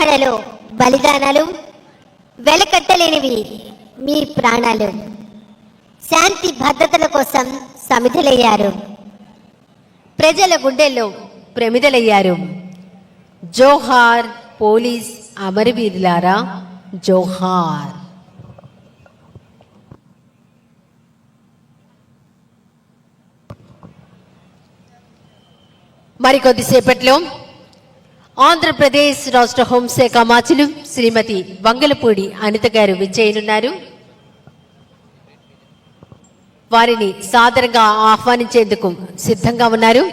తెలంగాణలో బలిదానాలు వెలకట్టలేనివి మీ ప్రాణాలు. శాంతి భద్రతల కోసం సమిధలయ్యారు, ప్రజల గుండెల్లో ప్రమిదలయ్యారు. జోహార్ పోలీస్ అమరవీరులారా, జోహార్. మరికొద్దిసేపట్లో ఆంధ్రప్రదేశ్ రాష్ట్ర హోంశాఖ మంత్రులు శ్రీమతి వంగలపూడి అనిత గారు విచ్చేయనున్నారు. వారిని సాదరంగా ఆహ్వానించేందుకు సిద్ధంగా ఉన్నారు.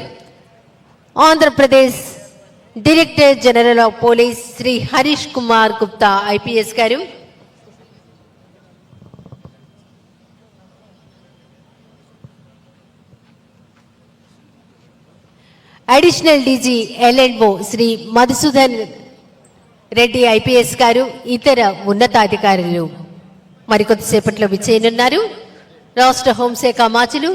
Andhra Pradesh director general of police Shri Harish Kumar Gupta IPS గారు, additional DG ఎల్ఎండ్ఓ Shri Madhusudan Reddy IPS గారు, ఇతర ఉన్నతాధికారులు మరికొద్దిసేపట్లో విచ్చేయనున్నారు. రాష్ట్ర హోంశాఖ మంత్రులు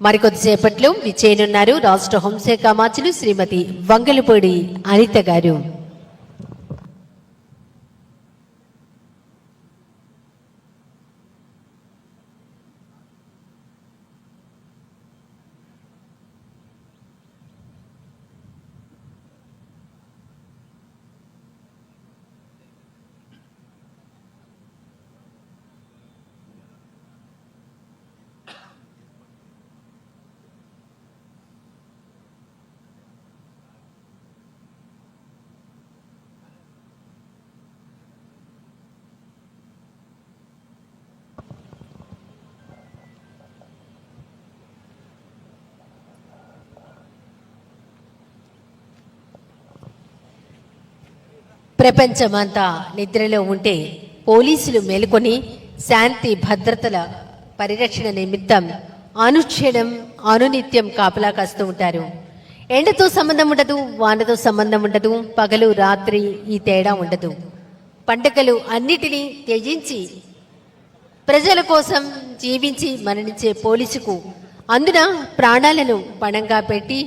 మరికొద్దిసేపట్లో విచ్చేయనున్నారు. రాష్ట్ర హోంశాఖ మంత్రులు శ్రీమతి వంగలపూడి అనిత గారు. ప్రపంచమంతా నిద్రలో ఉంటే పోలీసులు మేలుకొని శాంతి భద్రతల పరిరక్షణ నిమిత్తం అనుక్షణం అనునిత్యం కాపలా కాస్తూ ఉంటారు. ఎండతో సంబంధం ఉండదు, వానతో సంబంధం ఉండదు, పగలు రాత్రి ఈ తేడా ఉండదు. పండగలు అన్నిటినీ త్యజించి ప్రజల కోసం జీవించి మరణించే పోలీసుకు, అందున ప్రాణాలను పణంగా పెట్టి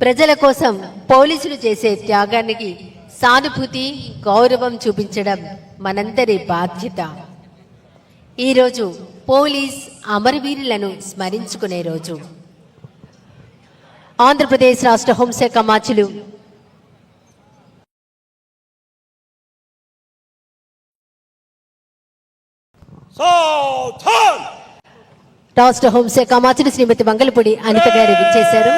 ప్రజల కోసం పోలీసులు చేసే త్యాగానికి సానుభూతి, గౌరవం చూపించడం మనందరి బాధ్యత. ఈరోజు పోలీస్ అమరవీరులను స్మరించుకునే రోజు. ఆంధ్రప్రదేశ్ రాష్ట్ర హోంశాఖ మంత్రులు రాష్ట్ర హోంశాఖ మంత్రులు శ్రీమతి వంగలపూడి అనిత గారు విచ్చేశారు.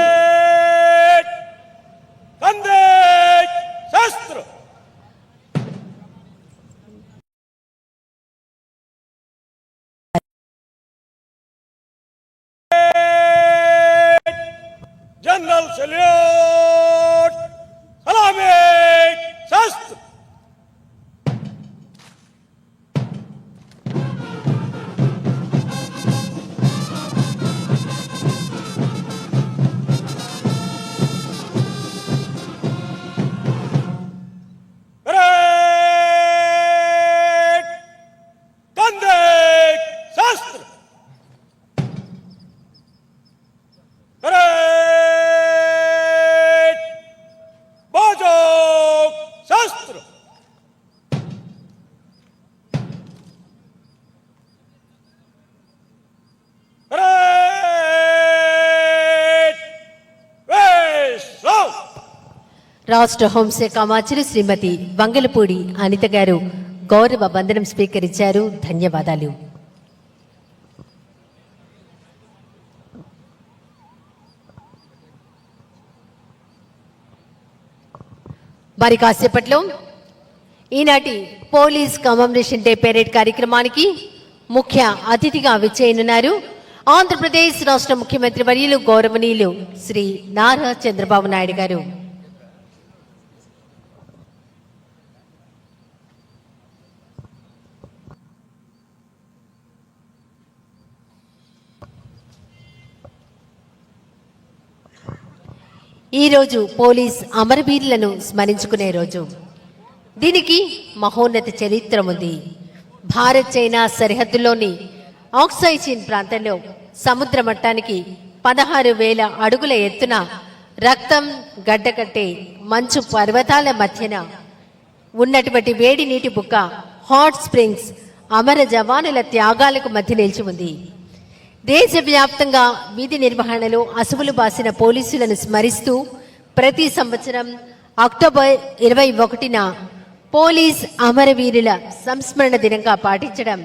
जनरल सल्यूट, सलामी, शस्त्र. రాష్ట్ర హోంశాఖ మంత్రి శ్రీమతి వంగలపూడి అనిత గారు గౌరవ వందనం స్వీకరించారు. ధన్యవాదాలు. మరి కాసేపట్లో ఈనాటి పోలీస్ కమమరేషన్ డే పెరేడ్ కార్యక్రమానికి ముఖ్య అతిథిగా విచ్చేయనున్నారు ఆంధ్రప్రదేశ్ రాష్ట్ర ముఖ్యమంత్రి వర్యులు గౌరవనీయులు శ్రీ నారా చంద్రబాబు నాయుడు గారు. ఈరోజు పోలీస్ అమరవీరులను స్మరించుకునే రోజు. దీనికి మహోన్నత చరిత్ర ఉంది. భారత్ చైనా సరిహద్దులోని ఆక్సైచిన్ ప్రాంతంలో సముద్ర మట్టానికి 16,000 అడుగుల ఎత్తున రక్తం గడ్డకట్టే మంచు పర్వతాల మధ్యన ఉన్నటువంటి వేడి నీటి బుక్క హాట్ స్ప్రింగ్స్ అమర జవానుల త్యాగాలకు మధ్య నిలిచి ఉంది. దేశవ్యాప్తంగా విధి నిర్వహణలో అసువులు బాసిన పోలీసులను స్మరిస్తూ ప్రతి సంవత్సరం అక్టోబర్ 21న పోలీస్ అమరవీరుల సంస్మరణ దినంగా పాటించడం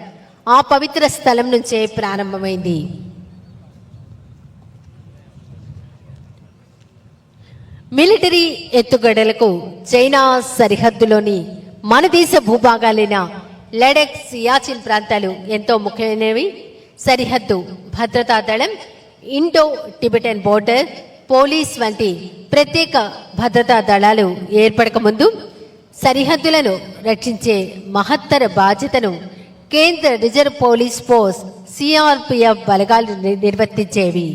ఆ పవిత్ర స్థలం నుంచే ప్రారంభమైంది. మిలిటరీ ఎత్తుగడలకు చైనా సరిహద్దులోని మన దేశ భూభాగాలైన లడఖ్, సియాచిన్ ప్రాంతాలు ఎంతో ముఖ్యమైనవి. సరిహద్దు భద్రతా దళం, ఇండో టిబెటన్ బోర్డర్ పోలీస్ వంటి ప్రత్యేక భద్రతా దళాలు ఏర్పడక ముందు సరిహద్దులను రక్షించే మహత్తర బాధ్యతను కేంద్ర రిజర్వ్ పోలీస్ ఫోర్స్ సిఆర్పిఎఫ్ బలగాలు నిర్వర్తించేవి.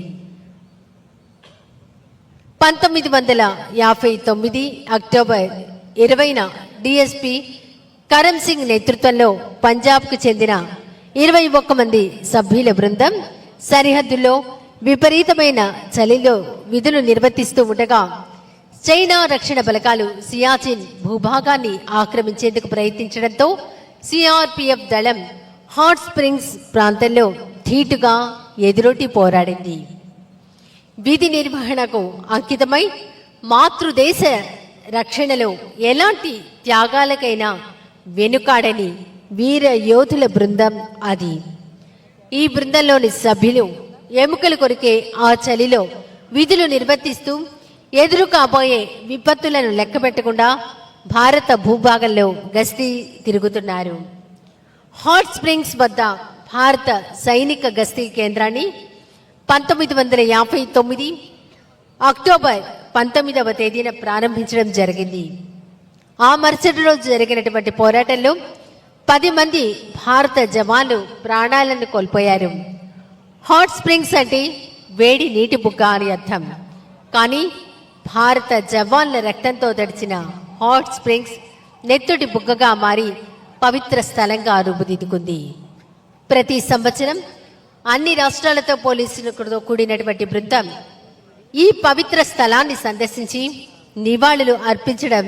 1959 అక్టోబర్ 20న డిఎస్పి కరమ్ సింగ్ నేతృత్వంలో పంజాబ్కు చెందిన 21 మంది సభ్యుల బృందం సరిహద్దుల్లో విపరీతమైన చలిలో విధులు నిర్వర్తిస్తూ ఉండగా చైనా రక్షణ బలగాలు సియాచిన్ భూభాగాన్ని ఆక్రమించేందుకు ప్రయత్నించడంతో సిఆర్పిఎఫ్ దళం హాట్ స్ప్రింగ్స్ ప్రాంతంలో ధీటుగా ఎదురొట్టి పోరాడింది. విధి నిర్వహణకు అంకితమై మాతృదేశ రక్షణలో ఎలాంటి త్యాగాలకైనా వెనుకాడని వీర యోధుల బృందం అది. ఈ బృందంలోని సభ్యులు ఎముకలు కొరికే ఆ చలిలో విధులు నిర్వర్తిస్తూ ఎదురు కాబోయే విపత్తులను లెక్కపెట్టకుండా భారత భూభాగంలో గస్తీ తిరుగుతున్నారు. హాట్ స్ప్రింగ్స్ వద్ద భారత సైనిక గస్తీ కేంద్రాన్ని 1959 అక్టోబర్ 19వ తేదీన ప్రారంభించడం జరిగింది. ఆ మరుసటి రోజు జరిగినటువంటి పోరాటంలో 10 మంది భారత జవాన్లు ప్రాణాలను కోల్పోయారు. హాట్ స్ప్రింగ్స్ అంటే వేడి నీటి బుగ్గ అని అర్థం. కానీ భారత జవాన్ల రక్తంతో తడిచిన హాట్ స్ప్రింగ్స్ నెత్తుటి బుగ్గగా మారి పవిత్ర స్థలంగా రూపుదిద్దుకుంది. ప్రతి సంవత్సరం అన్ని రాష్ట్రాలతో పోలీసులతో కూడినటువంటి బృందం ఈ పవిత్ర స్థలాన్ని సందర్శించి నివాళులు అర్పించడం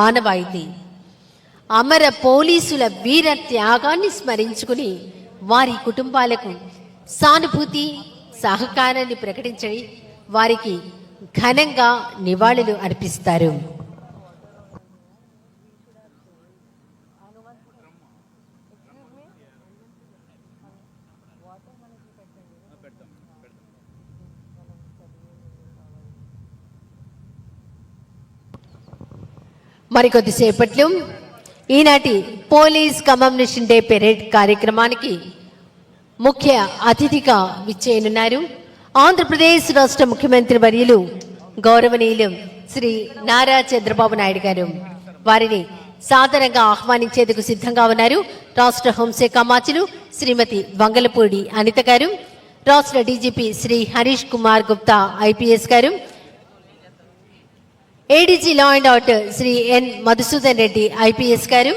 ఆనవాయితీ. అమర పోలీసుల వీర త్యాగాన్ని స్మరించుకుని వారి కుటుంబాలకు సానుభూతి సహకారాన్ని ప్రకటించి వారికి ఘనంగా నివాళులు అర్పిస్తారు. మరికొద్దిసేపట్లో ఈనాటి పోలీస్ కమమరేషన్ డే పెరేడ్ కార్యక్రమానికి ముఖ్య అతిథిగా విచ్చేయనున్నారు ఆంధ్రప్రదేశ్ రాష్ట్ర ముఖ్యమంత్రి వర్యులు గౌరవనీయులు శ్రీ నారా చంద్రబాబు నాయుడు గారు. వారిని సాదరంగా ఆహ్వానించేందుకు సిద్ధంగా ఉన్నారు రాష్ట్ర హోంశాఖ మంత్రులు శ్రీమతి వంగలపూడి అనిత గారు, రాష్ట్ర డీజీపీ శ్రీ హరీష్ కుమార్ గుప్తా ఐపీఎస్ గారు, ADG law and order Shri N Madhusudan Reddy IPS గారు,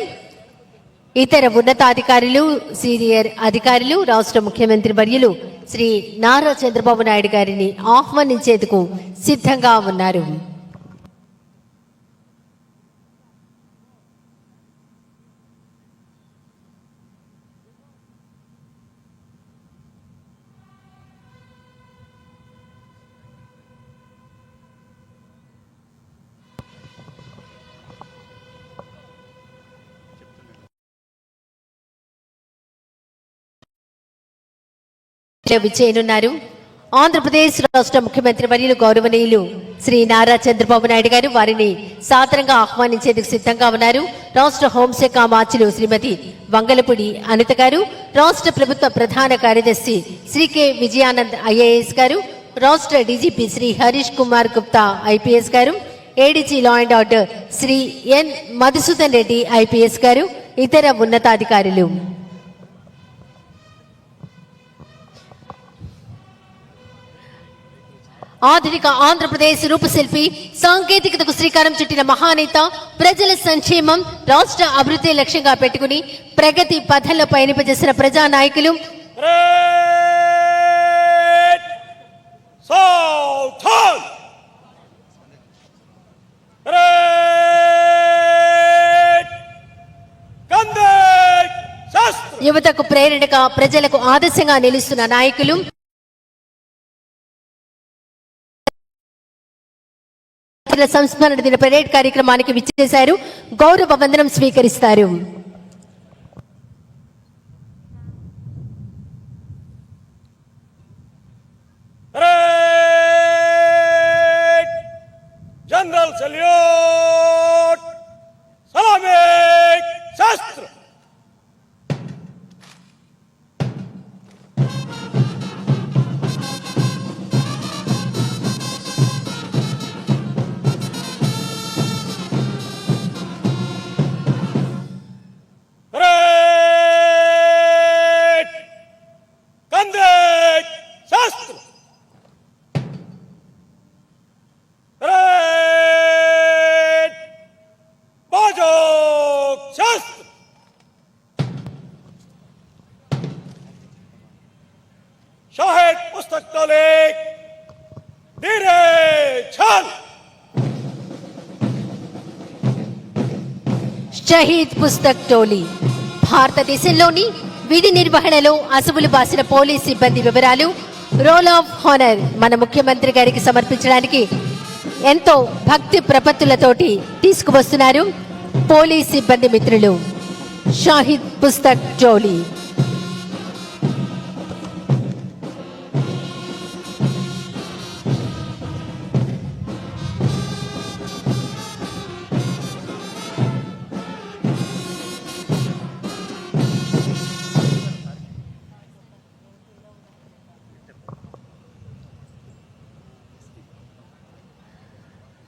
ఇతర ఉన్నతాధికారులు, సీనియర్ అధికారులు, రాష్ట్ర ముఖ్యమంత్రి వర్యులు శ్రీ నారా చంద్రబాబు నాయుడు గారిని ఆహ్వానించేందుకు సిద్ధంగా ఉన్నారు. విచ్చేయనున్నారు ఆంధ్రప్రదేశ్ రాష్ట్ర ముఖ్యమంత్రి వర్యులు గౌరవనీయులు శ్రీ నారా చంద్రబాబు నాయుడు గారు. వారిని సాదరంగా ఆహ్వానించేందుకు సిద్ధంగా ఉన్నారు రాష్ట్ర హోంశాఖ మంత్రులు శ్రీమతి వంగలపూడి అనిత గారు, రాష్ట్ర ప్రభుత్వ ప్రధాన కార్యదర్శి శ్రీ కె విజయానంద్ ఐఏఎస్ గారు, రాష్ట్ర డీజీపీ శ్రీ హరీష్ కుమార్ గుప్తా ఐపీఎస్ గారు, ADG law and order Shri N Madhusudan Reddy IPS గారు, ఇతర ఉన్నతాధికారులు. ఆధునిక ఆంధ్రప్రదేశ్ రూపశిల్పి, సాంకేతికతకు శ్రీకారం చుట్టిన మహానేత, ప్రజల సంక్షేమం, రాష్ట్ర అభివృద్ధి లక్ష్యంగా పెట్టుకుని ప్రగతి పథంలో పయనింపజేసిన ప్రజానాయకులు Great Southern! Great Gandhi Shastra! యువతకు ప్రేరణగా, ప్రజలకు ఆదర్శంగా నిలుస్తున్న నాయకులు సంస్మరణ దిన పరేడ్ కార్యక్రమానికి విచ్చేశారు. గౌరవ వందనం స్వీకరిస్తారు. Great General Salute! Salami Shastra! Great Gandhi Shastra! Great Bajok Shastra! Shahid Pustak Talik Dire Chal! Shaheed Pustak టోలీ భారతదేశంలోని విధి నిర్వహణలో అసువులు బాసిన పోలీస్ సిబ్బంది వివరాలు రోల్ ఆఫ్ హానర్ మన ముఖ్యమంత్రి గారికి సమర్పించడానికి ఎంతో భక్తి ప్రపత్తులతోటి తీసుకువస్తున్నారు పోలీస్ సిబ్బంది మిత్రులు. షాహిద్ పుస్తక్ టోలీ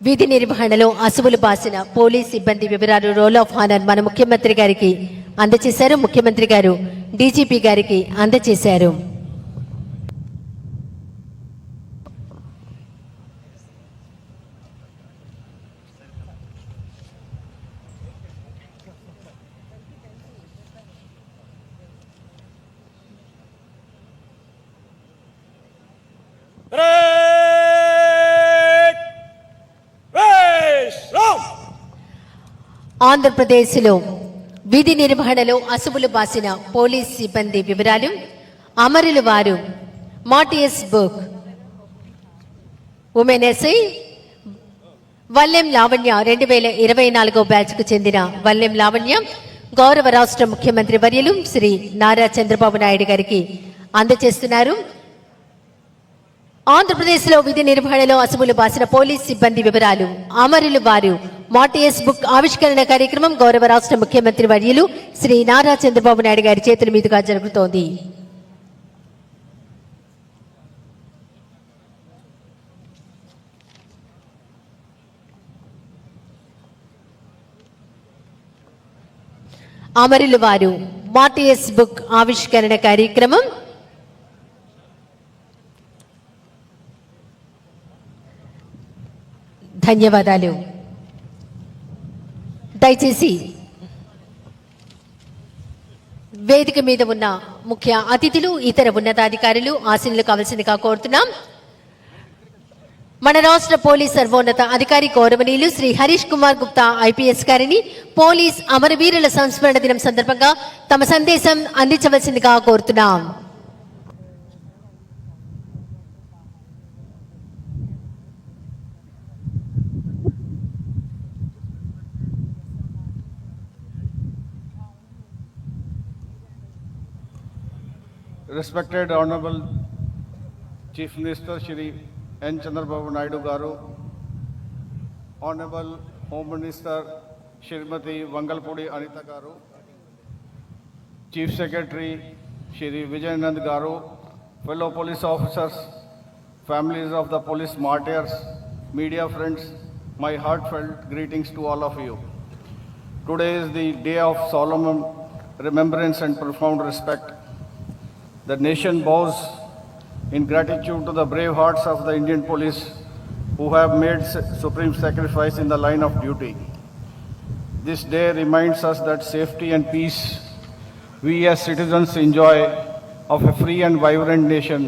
విధి నిర్వహణలో అసువులు బాసిన పోలీస్ సిబ్బంది వివరాలు రోల్ ఆఫ్ హానర్ మన ముఖ్యమంత్రి గారికి అందజేశారు. ముఖ్యమంత్రి గారు డీజీపీ గారికి అందజేశారు. ఆంధ్రప్రదేశ్లో విధి నిర్వహణలో అసువులు బాసిన పోలీస్ సిబ్బంది వివరాలు అమరులు వారు మాటియస్ బుక్ ఉమెన్ ఎస్ఐ వల్లెం లావణ్య 2024 బ్యాచ్కు చెందిన వల్లెం లావణ్య గౌరవ రాష్ట్ర ముఖ్యమంత్రి వర్యులు శ్రీ నారా చంద్రబాబు నాయుడు గారికి అందజేస్తున్నారు. ఆంధ్రప్రదేశ్లో విధి నిర్వహణలో అసువులు బాసిన పోలీస్ సిబ్బంది వివరాలు అమరులు వారు మాటియస్ బుక్ ఆవిష్కరణ కార్యక్రమం గౌరవ రాష్ట్ర ముఖ్యమంత్రి వర్యులు శ్రీ నారా చంద్రబాబు నాయుడు గారి చేతుల మీదుగా జరుగుతోంది. అమరులు వారు మాటియస్ బుక్ ఆవిష్కరణ కార్యక్రమం ధన్యవాదాలు. దయచేసి వేదిక మీద ఉన్న ముఖ్య అతిథులు, ఇతర ఉన్నతాధికారులు ఆశీనులు కావాల్సిందిగా కోరుతున్నాం. మన రాష్ట్ర పోలీస్ సర్వోన్నత అధికారి గౌరవనీయులు శ్రీ హరీష్ కుమార్ గుప్తా ఐపీఎస్ గారిని పోలీస్ అమరవీరుల సంస్మరణ దినం సందర్భంగా తమ సందేశం అందించవలసిందిగా కోరుతున్నాం. Respected Honorable Chief Minister Shri N. Chandrababu Naidu Garu, Honorable Home Minister Shrimati Vangalpudi Anita Garu, Chief Secretary Shri Vijayanand Garu, fellow police officers, families of the police martyrs, media friends, my heartfelt greetings to all of you. Today is the day of solemn remembrance and profound respect. The nation bows in gratitude to the brave hearts of the Indian police who have made supreme sacrifice in the line of duty. This day reminds us that safety and peace we as citizens enjoy of a free and vibrant nation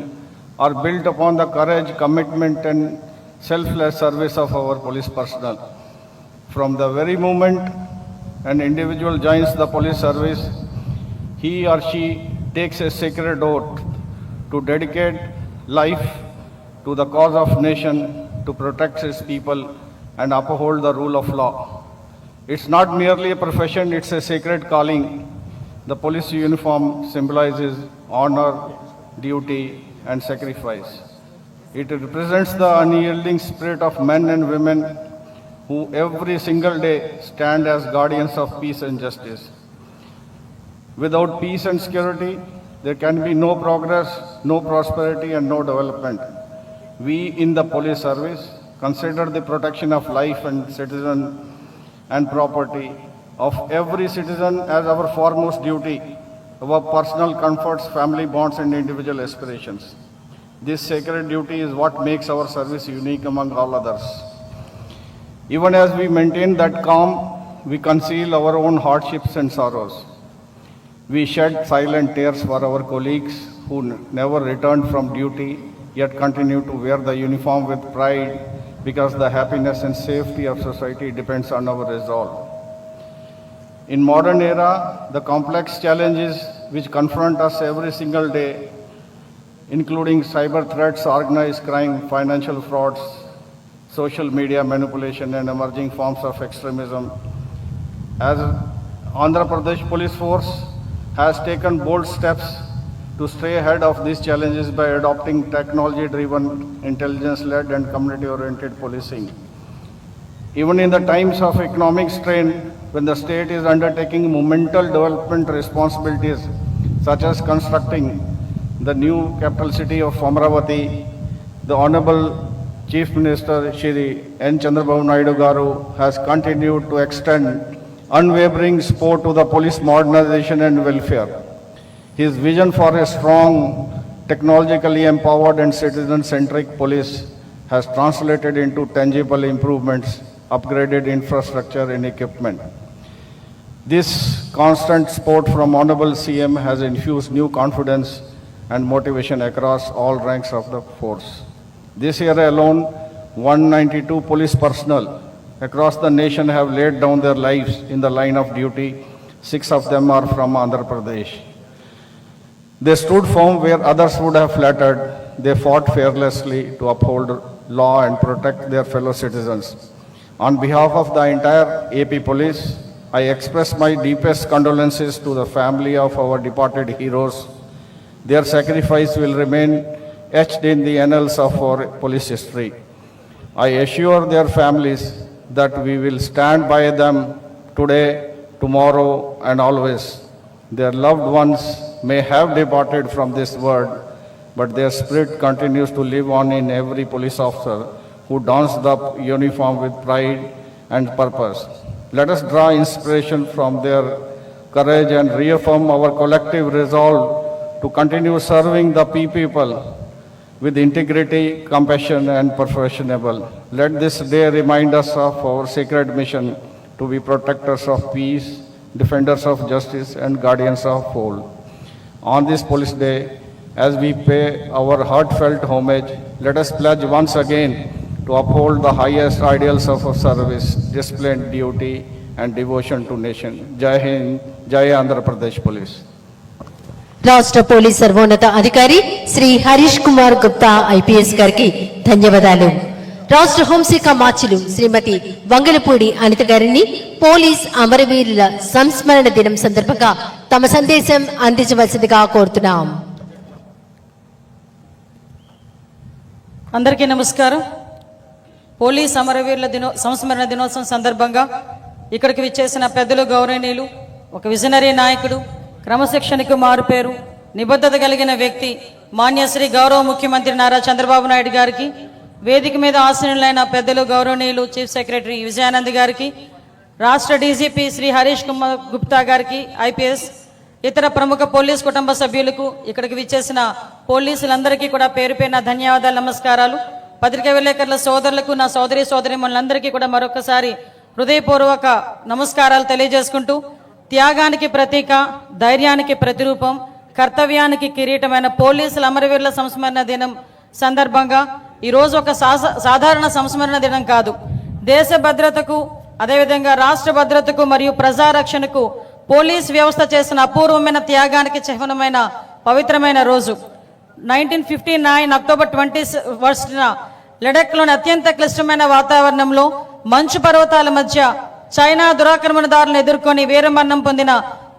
are built upon the courage, commitment and selfless service of our police personnel. From the very moment an individual joins the police service, he or she takes a sacred oath to dedicate life to the cause of nation, to protect its people and uphold the rule of law. It's not merely a profession, it's a sacred calling. The police uniform symbolizes honor, duty and sacrifice. It represents the unyielding spirit of men and women who every single day stand as guardians of peace and justice. Without peace and security, there can be no progress, no prosperity and no development. We in the police service consider the protection of life and citizen and property of every citizen as our foremost duty, our personal comforts, family bonds and individual aspirations. This sacred duty is what makes our service unique among all others. Even as we maintain that calm, we conceal our own hardships and sorrows. We shed silent tears for our colleagues who never returned from duty, yet continue to wear the uniform with pride because the happiness and safety of society depends on our resolve. In modern era, the complex challenges which confront us every single day, including cyber threats, organized crime, financial frauds, social media manipulation and emerging forms of extremism, as Andhra Pradesh Police Force has taken bold steps to stay ahead of these challenges by adopting technology-driven, intelligence-led and community-oriented policing. Even in the times of economic strain, when the state is undertaking monumental development responsibilities, such as constructing the new capital city of Amravati, the Honorable Chief Minister Shri N. Chandrababu Naidu Garu has continued to extend unwavering support to the police modernization and welfare. His vision for a strong, technologically empowered and citizen-centric police has translated into tangible improvements, upgraded infrastructure and equipment. This constant support from Honorable CM has infused new confidence and motivation across all ranks of the force. This year alone, 192 police personnel across the nation have laid down their lives in the line of duty. 6 of them are from Andhra Pradesh. They stood firm where others would have flattered. They fought fearlessly to uphold law and protect their fellow citizens. On behalf of the entire AP Police, I express my deepest condolences to the family of our departed heroes. Their sacrifice will remain etched in the annals of our police history. I assure their families that we will stand by them today, tomorrow, and always. Their loved ones may have departed from this world, but their spirit continues to live on in every police officer who dons the uniform with pride and purpose. Let us draw inspiration from their courage and reaffirm our collective resolve to continue serving the people with integrity, compassion, and professionalism. Let this day remind us of our sacred mission to be protectors of peace, defenders of justice, and guardians of whole. On this Police Day, as we pay our heartfelt homage, let us pledge once again to uphold the highest ideals of our service, discipline, duty, and devotion to nation. Jai Hind, Jai Andhra Pradesh Police. రాష్ట్ర police సర్వోన్నత అధికారి Shri Harish Kumar Gupta IPS గారికి ధన్యవాదాలు. రాష్ట్ర హోంశాఖ మార్చిలు శ్రీమతి వంగలపూడి అనిత గారిని police అమరవీరుల సంస్మరణ దినం సందర్భంగా తమ సందేశం అందించవలసిందిగా కోరుతున్నాం. అందరికీ నమస్కారం. పోలీస్ అమరవీరుల సంస్మరణ దినోత్సవం సందర్భంగా ఇక్కడికి విచ్చేసిన పెద్దలు, గౌరవనీయులు, ఒక విజనరీ నాయకుడు, క్రమశిక్షణకు మారుపేరు, నిబద్ధత కలిగిన వ్యక్తి మాన్యశ్రీ గౌరవ ముఖ్యమంత్రి నారా చంద్రబాబు నాయుడు గారికి, వేదిక మీద ఆసీనులైన పెద్దలు, గౌరవనీయులు చీఫ్ సెక్రటరీ విజయానంద్ గారికి, రాష్ట్ర డీజీపీ శ్రీ హరీష్ కుమార్ గుప్తా గారికి ఐపీఎస్, ఇతర ప్రముఖ పోలీస్ కుటుంబ సభ్యులకు, ఇక్కడికి విచ్చేసిన పోలీసులందరికీ కూడా పేరు పేరున ధన్యవాదాలు, నమస్కారాలు. పత్రికా విలేకరుల సోదరులకు, నా సోదరి సోదరిమణులందరికీ కూడా మరొకసారి హృదయపూర్వక నమస్కారాలు తెలియజేసుకుంటూ, త్యాగానికి ప్రతీక, ధైర్యానికి ప్రతిరూపం, కర్తవ్యానికి కిరీటమైన పోలీసుల అమరవీరుల సంస్మరణ దినం సందర్భంగా ఈరోజు ఒక సాధారణ సంస్మరణ దినం కాదు, దేశ భద్రతకు, అదేవిధంగా రాష్ట్ర భద్రతకు మరియు ప్రజారక్షణకు పోలీస్ వ్యవస్థ చేసిన అపూర్వమైన త్యాగానికి చిహ్నమైన పవిత్రమైన రోజు. 1959 అక్టోబర్ 21న లడఖ్లోని అత్యంత క్లిష్టమైన వాతావరణంలో మంచు పర్వతాల మధ్య చైనా దురాక్రమణదారులను ఎదుర్కొని వీరమరణం పొందిన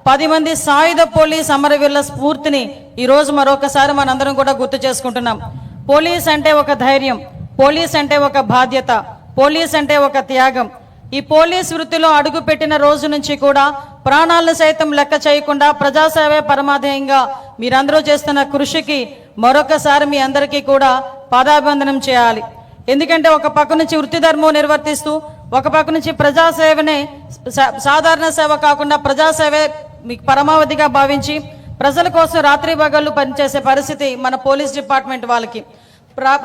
10 మంది సాయుధ పోలీస్ అమరవీరుల స్ఫూర్తిని ఈరోజు మరొకసారి మనందరం కూడా గుర్తు చేసుకుంటున్నాం. పోలీస్ అంటే ఒక ధైర్యం, పోలీస్ అంటే ఒక బాధ్యత, పోలీస్ అంటే ఒక త్యాగం. ఈ పోలీస్ వృత్తిలో అడుగు పెట్టిన రోజు నుంచి కూడా ప్రాణాలను సైతం లెక్క చేయకుండా ప్రజాసేవే పరమాధేయంగా మీరందరూ చేస్తున్న కృషికి మరొకసారి మీ అందరికీ కూడా పాదాభివందనం చేయాలి. ఎందుకంటే ఒక పక్క నుంచి వృత్తి ధర్మం నిర్వర్తిస్తూ, ఒక పక్క నుంచి ప్రజాసేవనే సాధారణ సేవ కాకుండా ప్రజాసేవే మీకు పరమావధిగా భావించి ప్రజల కోసం రాత్రి పగళ్ళు పనిచేసే పరిస్థితి మన పోలీస్ డిపార్ట్మెంట్ వాళ్ళకి.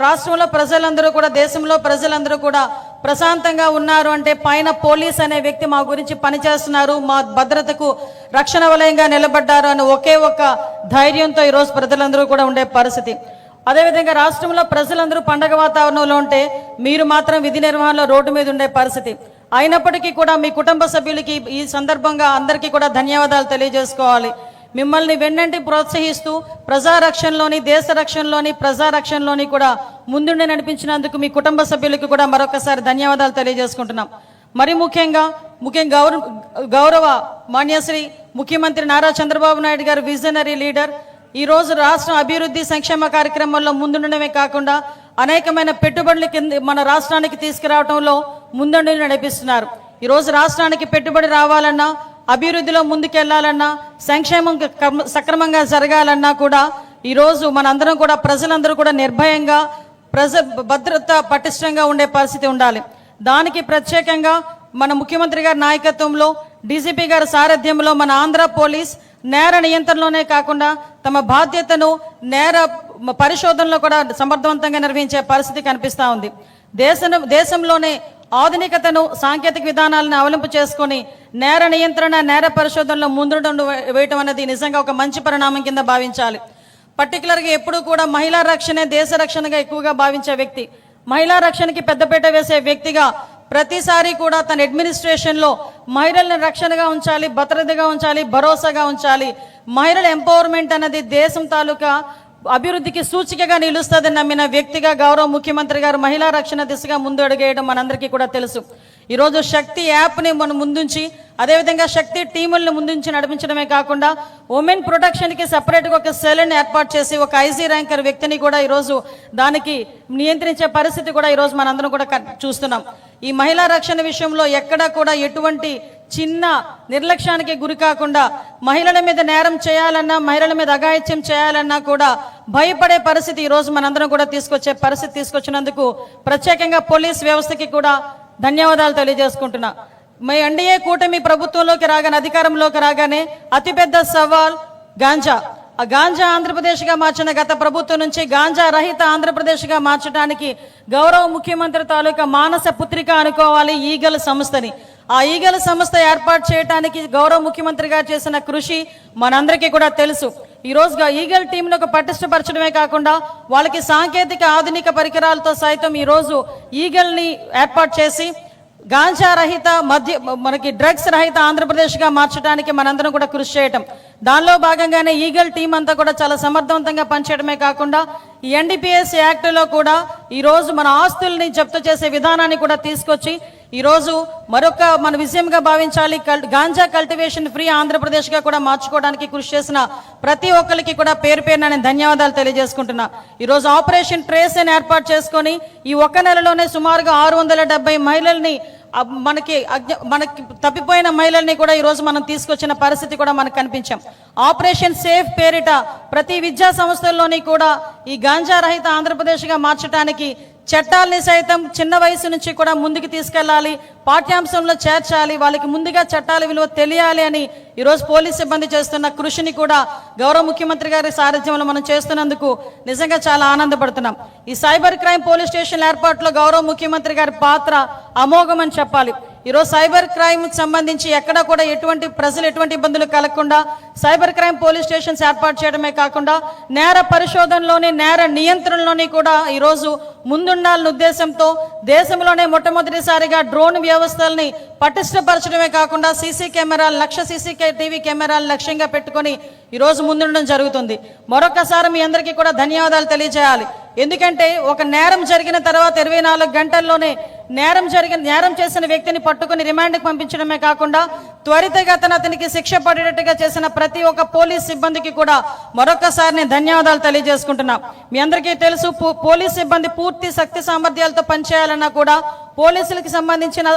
రాష్ట్రంలో ప్రజలందరూ కూడా, దేశంలో ప్రజలందరూ కూడా ప్రశాంతంగా ఉన్నారు అంటే పైన పోలీస్ అనే వ్యక్తి మా గురించి పనిచేస్తున్నారు, మా భద్రతకు రక్షణ వలయంగా నిలబడ్డారు అని ఒకే ఒక్క ధైర్యంతో ఈరోజు ప్రజలందరూ కూడా ఉండే పరిస్థితి. అదేవిధంగా రాష్ట్రంలో ప్రజలందరూ పండగ వాతావరణంలో ఉంటే మీరు మాత్రం విధి నిర్వహణలో రోడ్డు మీద ఉండే పరిస్థితి. అయినప్పటికీ కూడా మీ కుటుంబ సభ్యులకి ఈ సందర్భంగా అందరికీ కూడా ధన్యవాదాలు తెలియజేసుకోవాలి. మిమ్మల్ని వెన్నంటి ప్రోత్సహిస్తూ ప్రజారక్షణలోని, దేశ రక్షణలోని, ప్రజారక్షణలోని కూడా ముందుండి నడిపించినందుకు మీ కుటుంబ సభ్యులకు కూడా మరొకసారి ధన్యవాదాలు తెలియజేసుకుంటున్నాం. మరి ముఖ్యంగా గౌరవ మాన్యశ్రీ ముఖ్యమంత్రి నారా చంద్రబాబు నాయుడు గారు విజనరీ లీడర్. ఈరోజు రాష్ట్రం అభివృద్ధి సంక్షేమ కార్యక్రమాల్లో ముందుండడమే కాకుండా అనేకమైన పెట్టుబడులు మన రాష్ట్రానికి తీసుకురావడంలో ముందుండి నడిపిస్తున్నారు. ఈరోజు రాష్ట్రానికి పెట్టుబడి రావాలన్నా, అభివృద్ధిలో ముందుకెళ్లాలన్నా, సంక్షేమం సక్రమంగా జరగాలన్నా కూడా ఈరోజు మనందరం కూడా, ప్రజలందరూ కూడా నిర్భయంగా, భద్రత పటిష్టంగా ఉండే పరిస్థితి ఉండాలి. దానికి ప్రత్యేకంగా మన ముఖ్యమంత్రి గారి నాయకత్వంలో, డీజీపీ గారి సారథ్యంలో మన ఆంధ్ర పోలీస్ నేర నియంత్రణలోనే కాకుండా తమ బాధ్యతను నేర పరిశోధనలో కూడా సమర్థవంతంగా నిర్వహించే పరిస్థితి కనిపిస్తూ ఉంది. దేశంలోనే ఆధునికతను, సాంకేతిక విధానాలను అవలంబు చేసుకొని నేర నియంత్రణ, నేర పరిశోధనలో ముందు వేయటం అనేది నిజంగా ఒక మంచి పరిణామం కింద భావించాలి. పర్టికులర్గా ఎప్పుడూ కూడా మహిళా రక్షణే దేశ రక్షణగా ఎక్కువగా భావించే వ్యక్తి, మహిళా రక్షణకి పెద్దపీట వేసే వ్యక్తిగా ప్రతిసారి కూడా తన అడ్మినిస్ట్రేషన్లో మహిళలను రక్షణగా ఉంచాలి, భద్రతగా ఉంచాలి, భరోసాగా ఉంచాలి. మహిళల ఎంపవర్మెంట్ అనేది దేశం తాలూకా అభివృద్ధికి సూచికగా నిలుస్తుందని నమ్మిన వ్యక్తిగా గౌరవ ముఖ్యమంత్రి గారు మహిళా రక్షణ దిశగా ముందు అడుగేయడం మనందరికీ కూడా తెలుసు. ఈరోజు శక్తి యాప్ని మనం ముందుంచి, అదేవిధంగా శక్తి టీములను ముందుంచి నడిపించడమే కాకుండా ఉమెన్ ప్రొటెక్షన్కి సపరేట్గా ఒక సెల్ని ఏర్పాటు చేసి ఒక ఐజీ ర్యాంకర్ వ్యక్తిని కూడా ఈరోజు దానికి నియంత్రించే పరిస్థితి కూడా ఈరోజు మనందరం కూడా చూస్తున్నాం. ఈ మహిళా రక్షణ విషయంలో ఎక్కడా కూడా ఎటువంటి చిన్న నిర్లక్ష్యానికి గురి కాకుండా మహిళల మీద నేరం చేయాలన్నా, మహిళల మీద అఘాయిత్యం చేయాలన్నా కూడా భయపడే పరిస్థితి ఈరోజు మనందరం కూడా తీసుకొచ్చినందుకు ప్రత్యేకంగా పోలీస్ వ్యవస్థకి కూడా ధన్యవాదాలు తెలియజేసుకుంటున్నా. మీ ఎన్డీఏ కూటమి ప్రభుత్వంలోకి రాగానే, అధికారంలోకి రాగానే అతిపెద్ద సవాల్ గాంజా. ఆ గాంజా ఆంధ్రప్రదేశ్గా మార్చిన గత ప్రభుత్వం నుంచి గాంజా రహిత ఆంధ్రప్రదేశ్గా మార్చడానికి గౌరవ ముఖ్యమంత్రి తాలూకా మానస పుత్రిక అనుకోవాలి ఈగల్ సంస్థని. ఆ ఈగల్ సంస్థ ఏర్పాటు చేయడానికి గౌరవ ముఖ్యమంత్రి గారు చేసిన కృషి మనందరికీ కూడా తెలుసు. ఈరోజు ఈగల్ టీంను ఒక పటిష్టపరచడమే కాకుండా వాళ్ళకి సాంకేతిక ఆధునిక పరికరాలతో సైతం ఈరోజు ఈగల్ని ఏర్పాటు చేసి గాంజా రహిత మనకి డ్రగ్స్ రహిత ఆంధ్రప్రదేశ్గా మార్చడానికి మనందరం కూడా కృషి చేయటం. దానిలో భాగంగానే ఈగల్ టీం అంతా కూడా చాలా సమర్థవంతంగా పనిచేయడమే కాకుండా ఈ ఎన్డీపీఎస్ యాక్ట్లో కూడా ఈరోజు మన ఆస్తుల్ని జప్తు చేసే విధానాన్ని కూడా తీసుకొచ్చి ఈరోజు మరొక మన విజయంగా భావించాలి. గాంజా కల్టివేషన్ ఫ్రీ ఆంధ్రప్రదేశ్గా కూడా మార్చుకోవడానికి కృషి చేసిన ప్రతి ఒక్కరికి కూడా పేరు పేరున నేను ధన్యవాదాలు తెలియజేసుకుంటున్నా. ఈరోజు ఆపరేషన్ ట్రేస్ అని ఏర్పాటు చేసుకొని ఈ ఒక్క నెలలోనే సుమారుగా 670 మహిళల్ని మనకి తప్పిపోయిన మహిళల్ని కూడా ఈరోజు మనం తీసుకొచ్చిన పరిస్థితి కూడా మనకు కనిపించాం. ఆపరేషన్ సేఫ్ పేరిట ప్రతి విద్యా సంస్థల్లోని కూడా ఈ గాంజా రహిత ఆంధ్రప్రదేశ్గా మార్చడానికి చట్టాలని సైతం చిన్న వయసు నుంచి కూడా ముందుకు తీసుకెళ్లాలి, పాఠ్యాంశంలో చేర్చాలి, వాళ్ళకి ముందుగా చట్టాల విలువ తెలియాలి అని ఈరోజు పోలీస్ సిబ్బంది చేస్తున్న కృషిని కూడా గౌరవ ముఖ్యమంత్రి గారి సారథ్యంలో మనం చేస్తున్నందుకు నిజంగా చాలా ఆనందపడుతున్నాం. ఈ సైబర్ క్రైమ్ పోలీస్ స్టేషన్ ఏర్పాటులో గౌరవ ముఖ్యమంత్రి గారి పాత్ర అమోఘం అని చెప్పాలి. ఈరోజు సైబర్ క్రైమ్కి సంబంధించి ఎక్కడా కూడా ప్రజలు ఎటువంటి ఇబ్బందులు కలగకుండా సైబర్ క్రైమ్ పోలీస్ స్టేషన్స్ ఏర్పాటు చేయడమే కాకుండా నేర పరిశోధనలోని, నేర నియంత్రణలోని కూడా ఈరోజు ముందుండాలనే ఉద్దేశంతో దేశంలోనే మొట్టమొదటిసారిగా డ్రోన్ వ్యవస్థల్ని పటిష్టపరచడమే కాకుండా సీసీ కెమెరాలు, 1,00,000 CCTV కెమెరాలు లక్ష్యంగా పెట్టుకొని ఈరోజు ముందుండడం జరుగుతుంది. మరొకసారి మీ అందరికీ కూడా ధన్యవాదాలు తెలియజేయాలి. ఎందుకంటే ఒక నేరం జరిగిన తర్వాత 24 గంటల్లోనే నేరం చేసిన వ్యక్తిని పట్టుకుని రిమాండ్కి పంపించడమే కాకుండా త్వరితగతిన అతనికి శిక్ష పడేటట్టుగా చేసిన ప్రతి ఒక్క పోలీస్ సిబ్బందికి కూడా మరొకసారి నేను ధన్యవాదాలు తెలియజేసుకుంటున్నా. మీ అందరికీ తెలుసు, పోలీస్ సిబ్బంది పూర్తి శక్తి సామర్థ్యాలతో పనిచేయాలన్నా కూడా పోలీసులకు సంబంధించిన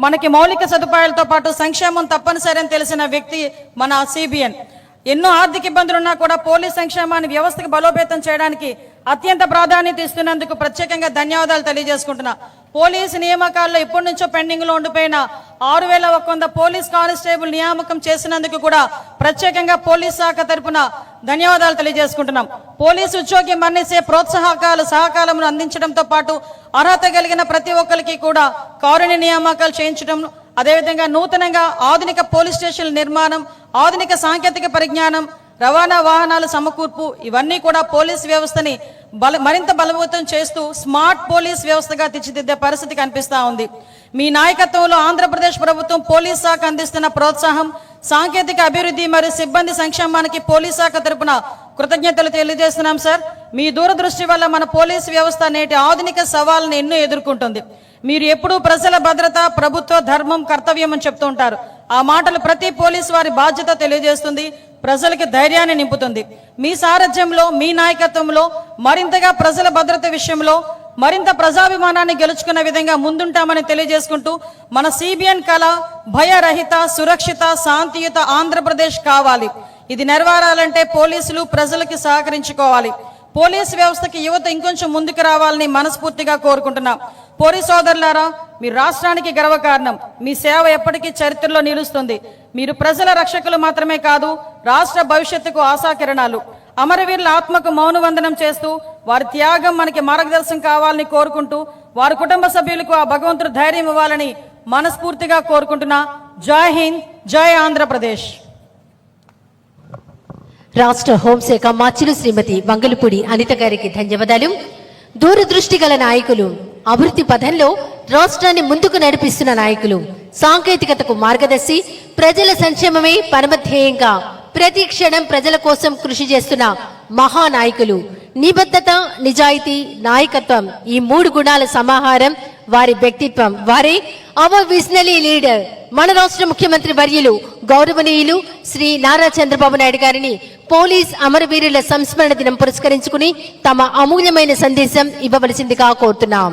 మనకి మౌలిక సదుపాయాలతో పాటు సంక్షేమం తప్పనిసరి అని తెలిసిన వ్యక్తి మన CBN. ఎన్నో ఆర్థిక ఇబ్బందులు ఉన్నా కూడా పోలీస్ సంక్షేమాన్ని వ్యవస్థకు బలోపేతం చేయడానికి అత్యంత ప్రాధాన్యత ఇస్తున్నందుకు ప్రత్యేకంగా ధన్యవాదాలు తెలియజేసుకుంటున్నా. పోలీసు నియామకాల్లో ఎప్పటి నుంచో పెండింగ్ లో ఉండిపోయిన 6,100 పోలీస్ కానిస్టేబుల్ నియామకం చేసినందుకు కూడా ప్రత్యేకంగా పోలీస్ శాఖ తరపున ధన్యవాదాలు తెలియజేసుకుంటున్నాం. పోలీసు ఉద్యోగి మరణిసే ప్రోత్సాహకాలు, సహకారమును అందించడంతో పాటు అర్హత కలిగిన ప్రతి ఒక్కరికి కూడా కారుణ్య నియామకాలు చేయించడం, అదేవిధంగా నూతనంగా ఆధునిక పోలీస్ స్టేషన్ల నిర్మాణం, ఆధునిక సాంకేతిక పరిజ్ఞానం, రవాణా వాహనాల సమకూర్పు, ఇవన్నీ కూడా పోలీస్ వ్యవస్థని మరింత బలవంతం చేస్తూ స్మార్ట్ పోలీస్ వ్యవస్థగా తీర్చిదిద్దే పరిస్థితి కనిపిస్తా ఉంది. మీ నాయకత్వంలో ఆంధ్రప్రదేశ్ ప్రభుత్వం పోలీస్ శాఖ అందిస్తున్న ప్రోత్సాహం, సాంకేతిక అభివృద్ధి మరియు సిబ్బంది సంక్షేమానికి పోలీస్ శాఖ తరపున కృతజ్ఞతలు తెలియజేస్తున్నాం సార్. మీ దూరదృష్టి వల్ల మన పోలీస్ వ్యవస్థ నేటి ఆధునిక సవాళ్ళను ఎన్నో ఎదుర్కొంటుంది. మీరు ఎప్పుడూ ప్రజల భద్రత, ప్రభుత్వ ధర్మం, కర్తవ్యం అని చెప్తూ ఉంటారు. ఆ మాటలు ప్రతి పోలీసు వారి బాధ్యత తెలియజేస్తుంది, ప్రజలకి ధైర్యాన్ని నింపుతుంది. మీ సారథ్యంలో, మీ నాయకత్వంలో మరింతగా ప్రజల భద్రత విషయంలో మరింత ప్రజాభిమానాన్ని గెలుచుకున్న విధంగా ముందుంటామని తెలియజేసుకుంటూ, మన CBN కళ భయరహిత, సురక్షిత, శాంతియుత ఆంధ్రప్రదేశ్ కావాలి. ఇది నెరవేరాలంటే పోలీసులు ప్రజలకి సహకరించుకోవాలి. పోలీసు వ్యవస్థకి యువత ఇంకొంచెం ముందుకు రావాలని మనస్ఫూర్తిగా కోరుకుంటున్నాం. పోలీసు సోదరులారా, మీ రాష్ట్రానికి గర్వకారణం. మీ సేవ ఎప్పటికీ చరిత్రలో నిలుస్తుంది. మీరు ప్రజల రక్షకులు మాత్రమే కాదు, రాష్ట్ర భవిష్యత్తుకు ఆశాకిరణాలు. అమరవీరుల ఆత్మకు మౌనవందనం చేస్తూ వారి త్యాగం మనకి మార్గదర్శనం కావాలని కోరుకుంటూ, వారి కుటుంబ సభ్యులకు ఆ భగవంతుడు ధైర్యం ఇవ్వాలని మనస్ఫూర్తిగా కోరుకుంటున్నా. జై హింద్, జై ఆంధ్రప్రదేశ్. రాష్ట్ర హోంశాఖ మార్చులు శ్రీమతి వంగలపూడి అనిత గారికి ధన్యవాదాలు. దూరదృష్టి గల నాయకులు, అభివృద్ధి పథంలో రాష్ట్రాన్ని ముందుకు నడిపిస్తున్న నాయకులు, సాంకేతికతకు మార్గదర్శి, ప్రజల సంక్షేమమే పరమధ్యేయంగా ప్రతి క్షణం ప్రజల కోసం కృషి చేస్తున్న మహానాయకులు. నిబద్ధత, నిజాయితీ, నాయకత్వం, ఈ 3 గుణాల సమాహారం వారి వ్యక్తిత్వం. వారే అవర్ విజనరీ లీడర్, మన రాష్ట్ర ముఖ్యమంత్రి వర్యులు గౌరవనీయులు శ్రీ నారా చంద్రబాబు నాయుడు గారిని పోలీస్ అమరవీరుల సంస్మరణ దినం పురస్కరించుకుని తమ అమూల్యమైన సందేశం ఇవ్వవలసిందిగా కోరుతున్నాం.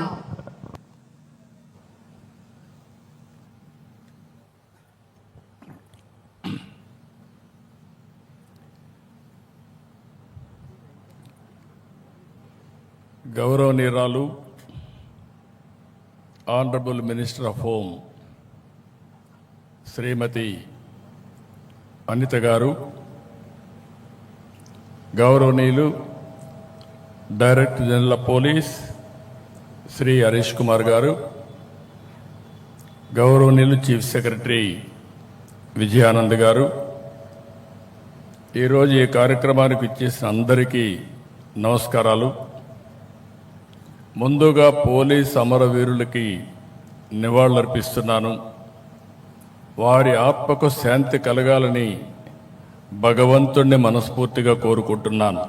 గౌరవనీయురాలు honourable minister of home Shrimati Anitha గారు, గౌరవనీయులు director general of police Shri Harish Kumar గారు, గౌరవనీయులు చీఫ్ సెక్రటరీ విజయానంద్ గారు, ఈరోజు ఈ కార్యక్రమానికి ఇచ్చేసిన అందరికీ నమస్కారాలు. ముందుగా పోలీస్ అమరవీరులకి నివాళులర్పిస్తున్నాను. వారి ఆత్మకు శాంతి కలగాలని భగవంతుణ్ణి మనస్ఫూర్తిగా కోరుకుంటున్నాను.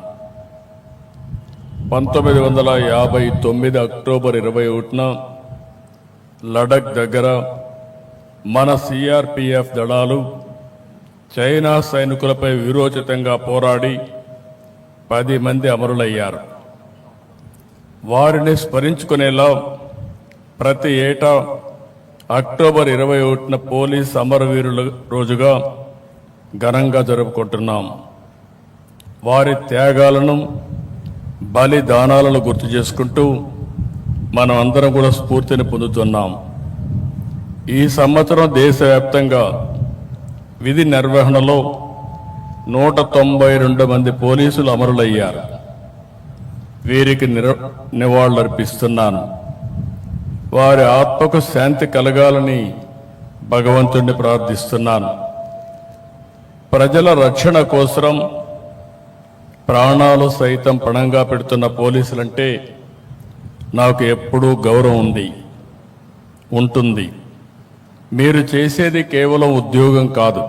1959 అక్టోబర్ 21న లడక్ దగ్గర మన CRPF దళాలు చైనా సైనికులపై వీరోచితంగా పోరాడి 10 మంది అమరులయ్యారు. వారిని స్మరించుకునేలా ప్రతి ఏటా అక్టోబర్ 21న పోలీస్ అమరవీరుల రోజుగా ఘనంగా జరుపుకుంటున్నాం. వారి త్యాగాలను, బలిదానాలను గుర్తు చేసుకుంటూ మనం అందరం కూడా స్ఫూర్తిని పొందుతున్నాం. ఈ సంవత్సరం దేశవ్యాప్తంగా విధి నిర్వహణలో 192 మంది పోలీసులు అమరులయ్యారు. వీరికి నివాళులర్పిస్తున్నాను. వారి ఆత్మకు శాంతి కలగాలని భగవంతుణ్ణి ప్రార్థిస్తున్నాను. ప్రజల రక్షణ కోసం ప్రాణాలు సైతం పణంగా పెడుతున్న పోలీసులంటే నాకు ఎప్పుడూ గౌరవం ఉంటుంది. మీరు చేసేది కేవలం ఉద్యోగం కాదు,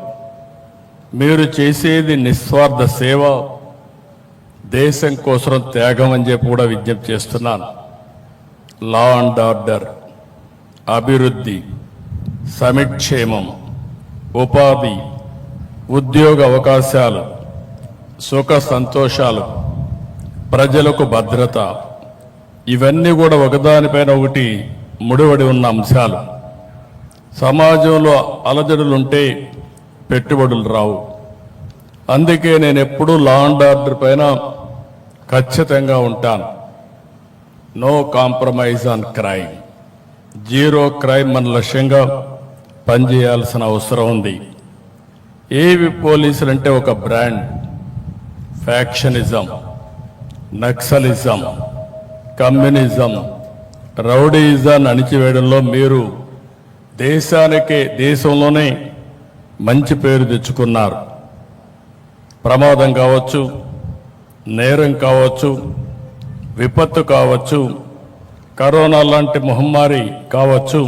మీరు చేసేది నిస్వార్థ సేవ, దేశం కోసం త్యాగం అని చెప్పి కూడా విజ్ఞప్తి చేస్తున్నాను. లా అండ్ ఆర్డర్, అభివృద్ధి, సమిక్షేమం, ఉపాధి, ఉద్యోగ అవకాశాలు, సుఖ సంతోషాలు, ప్రజలకు భద్రత, ఇవన్నీ కూడా ఒకదానిపైన ఒకటి ముడిపడి ఉన్న అంశాలు. సమాజంలో అలజడులుంటే పెట్టుబడులు రావు. అందుకే నేను ఎప్పుడూ లా అండ్ ఆర్డర్ పైన ఖచ్చితంగా ఉంటాను. No compromise on crime, zero crime మన లక్ష్యంగా పనిచేయాల్సిన అవసరం ఉంది. ఏవి పోలీసులు అంటే ఒక బ్రాండ్. ఫ్యాక్షనిజం, నక్సలిజం, కమ్యూనిజం, రౌడీయిజాన్ని అణిచివేయడంలో మీరు దేశంలోనే మంచి పేరు తెచ్చుకున్నారు. ప్రమాదం కావచ్చు, నేరం కావచ్చు, విపత్తు కావచ్చు, కరోనా లాంటి మహమ్మారి కావచ్చు,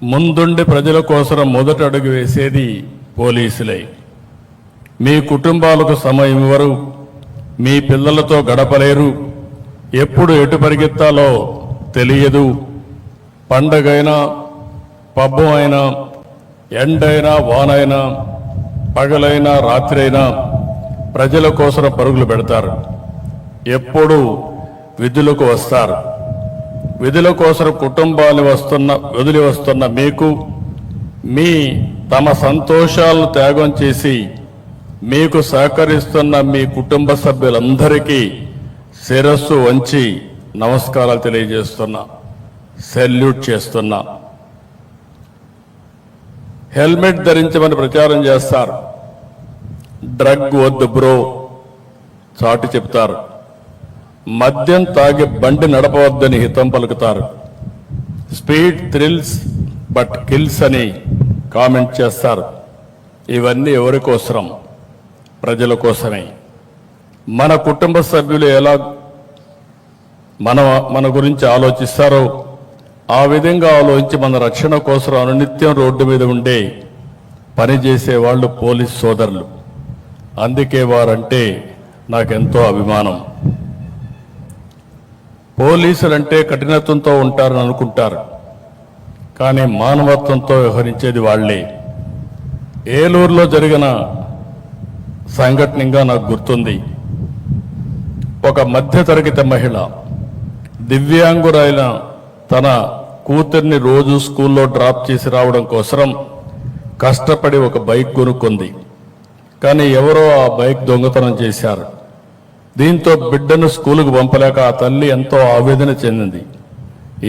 ముందుండి ప్రజల కోసం మొదటి అడుగు వేసేది పోలీసులే. మీ కుటుంబాలకు సమయం ఇవ్వరు, మీ పిల్లలతో గడపలేరు, ఎప్పుడు ఎటు పరిగెత్తాలో తెలియదు. పండగైనా, పబ్బం అయినా, ఎండైనా, వానైనా, పగలైనా, రాత్రి అయినా ప్రజల కోసం పరుగులు పెడతారు. ఎప్పుడు విధులకు వస్తారు. విధుల కోసం కుటుంబాన్ని వదిలి వస్తున్న మీకు తమ సంతోషాలను త్యాగం చేసి మీకు సహకరిస్తున్న మీ కుటుంబ సభ్యులందరికీ శిరస్సు వంచి నమస్కారాలు తెలియజేస్తున్నా, సెల్యూట్ చేస్తున్నా. హెల్మెట్ ధరించమని ప్రచారం చేస్తారు. డ్రగ్ వద్దు బ్రో చాటి చెప్తారు. మద్యం తాగి బండి నడపవద్దని హితం పలుకుతారు. స్పీడ్ థ్రిల్స్ బట్ కిల్స్ అని కామెంట్ చేస్తారు. ఇవన్నీ ఎవరి కోసరం? ప్రజల కోసమే. మన కుటుంబ సభ్యులు ఎలా మన గురించి ఆలోచిస్తారో ఆ విధంగా ఆలోచించి మన రక్షణ కోసం అనునిత్యం రోడ్డు మీద ఉండే పనిచేసే వాళ్ళు పోలీస్ సోదరులు. అందుకే వారంటే నాకెంతో అభిమానం. పోలీసులంటే కఠినత్వంతో ఉంటారని అనుకుంటారు, కానీ మానవత్వంతో వ్యవహరించేది వాళ్లే. ఏలూరులో జరిగిన సంఘటనగా నాకు గుర్తుంది. ఒక మధ్యతరగతి మహిళ దివ్యాంగురైన తన కూతుర్ని రోజు స్కూల్లో డ్రాప్ చేసి రావడం కోసం కష్టపడి ఒక బైక్ కొనుక్కుంది. కానీ ఎవరో ఆ బైక్ దొంగతనం చేశారు. దీంతో బిడ్డను స్కూలుకు పంపలేక ఆ తల్లి ఎంతో ఆవేదన చెందింది.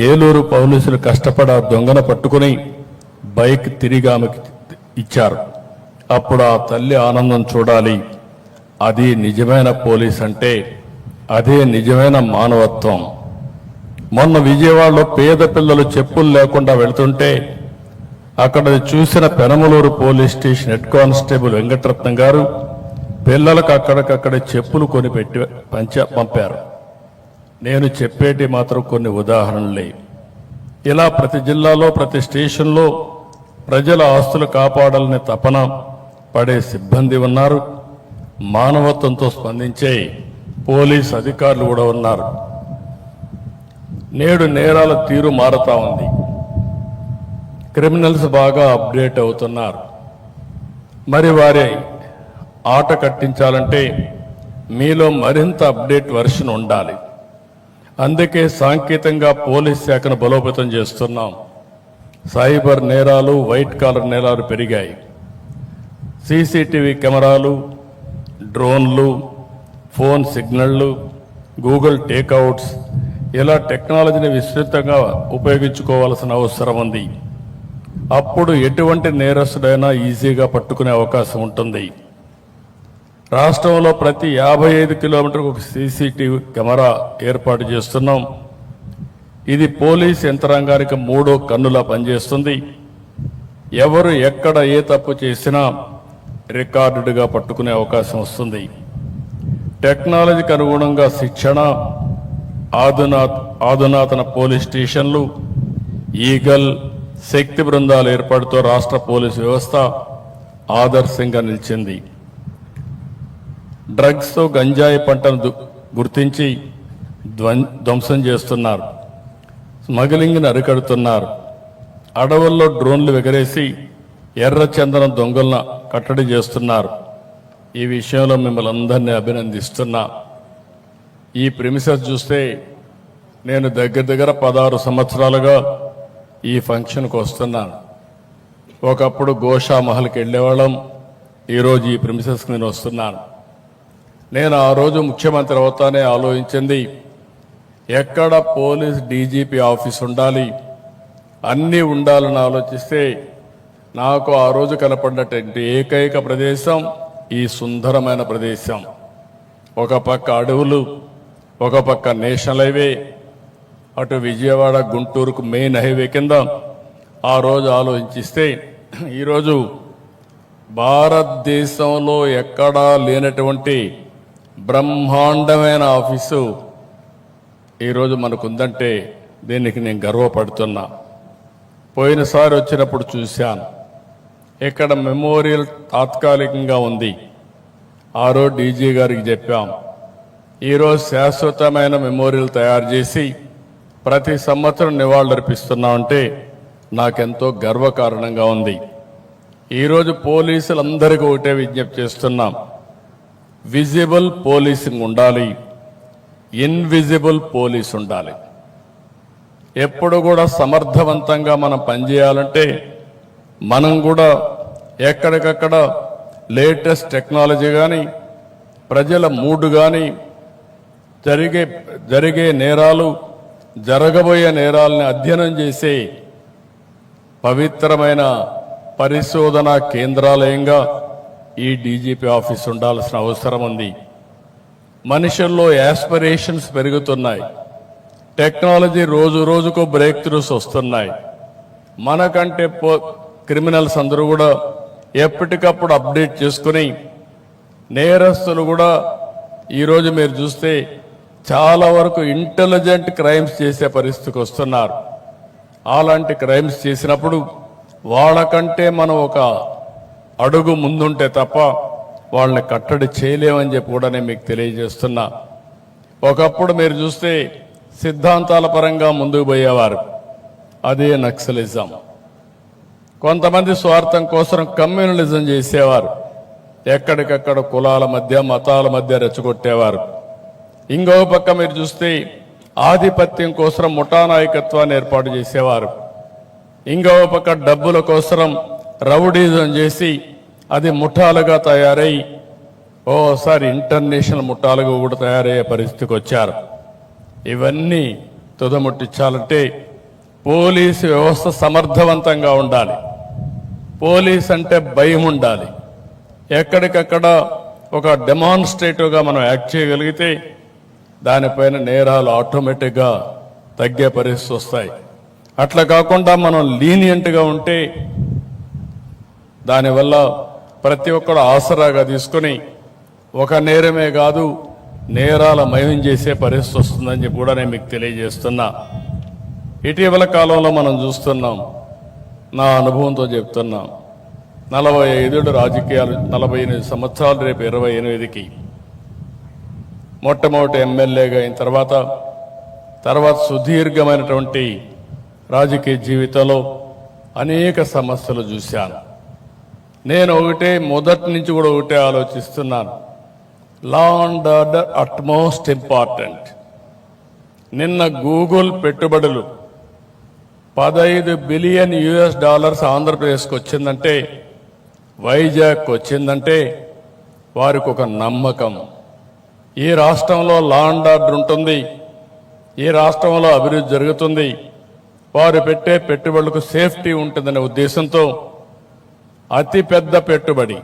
ఏలూరు పోలీసులు కష్టపడి ఆ దొంగను పట్టుకుని బైక్ తిరిగి ఆమెకి ఇచ్చారు. అప్పుడు ఆ తల్లి ఆనందం చూడాలి. అది నిజమైన పోలీస్ అంటే, అదే నిజమైన మానవత్వం. మొన్న విజయవాడలో పేద పిల్లలు చెప్పులు లేకుండా వెళుతుంటే అక్కడ చూసిన Penamaluru police station head constable Venkataratnam గారు పిల్లలకు అక్కడికక్కడ చెప్పులు కొనిపెట్టి పంపారు. నేను చెప్పేటి మాత్రం కొన్ని ఉదాహరణలే. ఇలా ప్రతి జిల్లాలో ప్రతి స్టేషన్లో ప్రజల ఆస్తులు కాపాడాలనే తపన పడే సిబ్బంది ఉన్నారు. మానవత్వంతో స్పందించే పోలీస్ అధికారులు కూడా ఉన్నారు. నేడు నేరాల తీరు మారుతా ఉంది. క్రిమినల్స్ బాగా అప్డేట్ అవుతున్నారు. మరి వారి ఆట కట్టించాలంటే మీలో మరింత అప్డేట్ వెర్షన్ ఉండాలి. అందుకే సాంకేతికంగా పోలీస్ శాఖను బలోపేతం చేస్తున్నాం. సైబర్ నేరాలు, వైట్ కాలర్ నేరాలు పెరిగాయి. సీసీటీవీ కెమెరాలు, డ్రోన్లు, ఫోన్ సిగ్నళ్లు, గూగుల్ టేక్అవుట్స్ ఇలా టెక్నాలజీని విస్తృతంగా ఉపయోగించుకోవాల్సిన అవసరం ఉంది. అప్పుడు ఎటువంటి నేరస్తుడైనా ఈజీగా పట్టుకునే అవకాశం ఉంటుంది. రాష్ట్రంలో ప్రతి 55 కిలోమీటర్లకు ఒక సీసీటీవీ కెమెరా ఏర్పాటు చేస్తున్నాం. ఇది పోలీస్ యంత్రాంగానికి 3వ కన్నులా పనిచేస్తుంది. ఎవరు ఎక్కడ ఏ తప్పు చేసినా రికార్డుగా పట్టుకునే అవకాశం వస్తుంది. టెక్నాలజీకి అనుగుణంగా శిక్షణ, ఆధునాతన పోలీస్ స్టేషన్లు, ఈగల్, శక్తి బృందాల ఏర్పాటుతో రాష్ట్ర పోలీసు వ్యవస్థ ఆదర్శంగా నిలిచింది. డ్రగ్స్తో గంజాయి పంటను గుర్తించి ధ్వంసం చేస్తున్నారు. స్మగ్లింగ్ని అరికడుతున్నారు. అడవుల్లో డ్రోన్లు ఎగరేసి ఎర్ర చందనం దొంగలను కట్టడి చేస్తున్నారు. ఈ విషయంలో మిమ్మల్ని అందరినీ అభినందిస్తున్నా. ఈ ప్రిమిసెస్ చూస్తే నేను దగ్గర 16 సంవత్సరాలుగా ఈ ఫంక్షన్కి వస్తున్నాను. ఒకప్పుడు గోషా మహల్కి వెళ్ళేవాళ్ళం. ఈరోజు ఈ ప్రిమిసెస్కి నేను వస్తున్నాను. నేను ఆ రోజు ముఖ్యమంత్రి అవుతానే ఆలోచించింది, ఎక్కడ పోలీస్ డీజీపీ ఆఫీస్ ఉండాలి, అన్నీ ఉండాలని ఆలోచిస్తే నాకు ఆ రోజు కనపడినటువంటి ఏకైక ప్రదేశం ఈ సుందరమైన ప్రదేశం. ఒక పక్క అడవులు, ఒక పక్క నేషనల్ హైవే, అటు విజయవాడ గుంటూరుకు మెయిన్ హైవే కింద ఆ రోజు ఆలోచిస్తే ఈరోజు భారతదేశంలో ఎక్కడా లేనటువంటి బ్రహ్మాండమైన ఆఫీసు ఈరోజు మనకుందంటే దీనికి నేను గర్వపడుతున్నా. పోయినసారి వచ్చినప్పుడు చూశాను, ఇక్కడ మెమోరియల్ తాత్కాలికంగా ఉంది. ఆ రోజు డీజీ గారికి చెప్పాం, ఈరోజు శాశ్వతమైన మెమోరియల్ తయారు చేసి ప్రతి సంవత్సరం నివాళులర్పిస్తున్నామంటే నాకెంతో గర్వకారణంగా ఉంది. ఈరోజు పోలీసులందరికీ ఒకటే విజ్ఞప్తి చేస్తున్నాం, విజిబుల్ పోలీసింగ్ ఉండాలి, ఇన్విజిబుల్ పోలీస్ ఉండాలి. ఎప్పుడు కూడా సమర్థవంతంగా మనం పనిచేయాలంటే మనం కూడా ఎక్కడికక్కడ లేటెస్ట్ టెక్నాలజీ కానీ, ప్రజల మూడ్ కానీ, జరిగే నేరాలు, జరగబోయే నేరాలని అధ్యయనం చేసే పవిత్రమైన పరిశోధనా కేంద్రాలయంగా ఈ డీజీపీ ఆఫీస్ ఉండాల్సిన అవసరం ఉంది. మనుషుల్లో యాస్పిరేషన్స్ పెరుగుతున్నాయి. టెక్నాలజీ రోజు రోజుకు బ్రేక్ త్రూస్ వస్తున్నాయి. మనకంటే క్రిమినల్స్ అందరూ కూడా ఎప్పటికప్పుడు అప్డేట్ చేసుకుని, నేరస్తులు కూడా ఈరోజు మీరు చూస్తే చాలా వరకు ఇంటెలిజెంట్ క్రైమ్స్ చేసే పరిస్థితికి వస్తున్నారు. అలాంటి క్రైమ్స్ చేసినప్పుడు వాళ్ళకంటే మనం ఒక అడుగు ముందుంటే తప్ప వాళ్ళని కట్టడి చేయలేమని చెప్పి కూడా నేను మీకు తెలియజేస్తున్నా. ఒకప్పుడు మీరు చూస్తే సిద్ధాంతాల పరంగా ముందుకు పోయేవారు, అదే నక్సలిజం. కొంతమంది స్వార్థం కోసం కమ్యూనలిజం చేసేవారు, ఎక్కడికక్కడ కులాల మధ్య, మతాల మధ్య రెచ్చగొట్టేవారు. ఇంకో పక్క మీరు చూస్తే ఆధిపత్యం కోసం ముఠా నాయకత్వాన్ని ఏర్పాటు చేసేవారు. ఇంకో పక్క డబ్బుల కోసం రౌడీజం చేసి అది ముఠాలుగా తయారై ఓసారి ఇంటర్నేషనల్ ముఠాలుగా కూడా తయారయ్యే పరిస్థితికి వచ్చారు. ఇవన్నీ తుదముట్టించాలంటే పోలీసు వ్యవస్థ సమర్థవంతంగా ఉండాలి. పోలీస్ అంటే భయం ఉండాలి. ఎక్కడికక్కడ ఒక డెమాన్స్ట్రేటివ్గా మనం యాక్ట్ చేయగలిగితే దానిపైన నేరాలు ఆటోమేటిక్గా తగ్గే పరిస్థితి వస్తాయి. అట్లా కాకుండా మనం లీనియంట్గా ఉంటే దానివల్ల ప్రతి ఒక్కరు ఆసరాగా తీసుకుని ఒక నేరమే కాదు నేరాల మయం చేసే పరిస్థితి వస్తుందని చెప్పి కూడా నేను మీకు తెలియజేస్తున్నా. ఇటీవల కాలంలో మనం చూస్తున్నాం, నా అనుభవంతో చెప్తున్నాం, 45 రాజకీయాలు, 48 సంవత్సరాలు, రేపు 28కి మొట్టమొదటి ఎమ్మెల్యేగా అయిన తర్వాత సుదీర్ఘమైనటువంటి రాజకీయ జీవితంలో అనేక సమస్యలు చూశాను. నేను మొదటి నుంచి కూడా ఒకటే ఆలోచిస్తున్నాను, లా అండ్ ఆర్డర్ అట్మోస్ట్ ఇంపార్టెంట్. నిన్న గూగుల్ పెట్టుబడులు $15 బిలియన్ ఆంధ్రప్రదేశ్కి వచ్చిందంటే, వైజాగ్కి వచ్చిందంటే వారికి ఒక నమ్మకం, ఈ రాష్ట్రంలో లా అండ్ ఆర్డర్ ఉంటుంది, ఈ రాష్ట్రంలో అభివృద్ధి జరుగుతుంది, వారు పెట్టే పెట్టుబడులకు సేఫ్టీ ఉంటుందనే ఉద్దేశంతో అతిపెద్ద పెట్టుబడి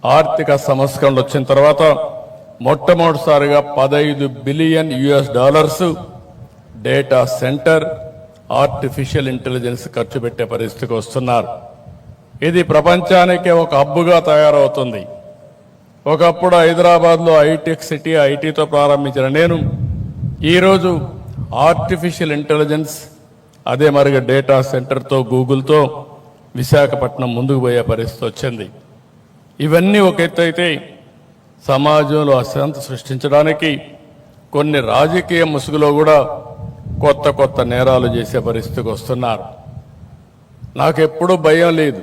ఆర్థిక సంస్కరణలు వచ్చిన తర్వాత మొట్టమొదటిసారిగా $15 billion data centre, artificial intelligence ఖర్చు పెట్టే పరిస్థితికి వస్తున్నారు. ఇది ప్రపంచానికి ఒక హబ్బుగా తయారవుతుంది. ఒకప్పుడు హైదరాబాద్లో ఐటెక్ సిటీ, ఐటీతో ప్రారంభించిన నేను ఈరోజు ఆర్టిఫిషియల్ ఇంటెలిజెన్స్, అదే మరిగా డేటా సెంటర్తో గూగుల్తో విశాఖపట్నం ముందుకు పోయే పరిస్థితి వచ్చింది. ఇవన్నీ ఒక ఎత్తు అయితే సమాజంలో అశాంతి సృష్టించడానికి కొన్ని రాజకీయ ముసుగులో కూడా కొత్త కొత్త నేరాలు చేసే పరిస్థితికి వస్తున్నారు. నాకెప్పుడూ భయం లేదు.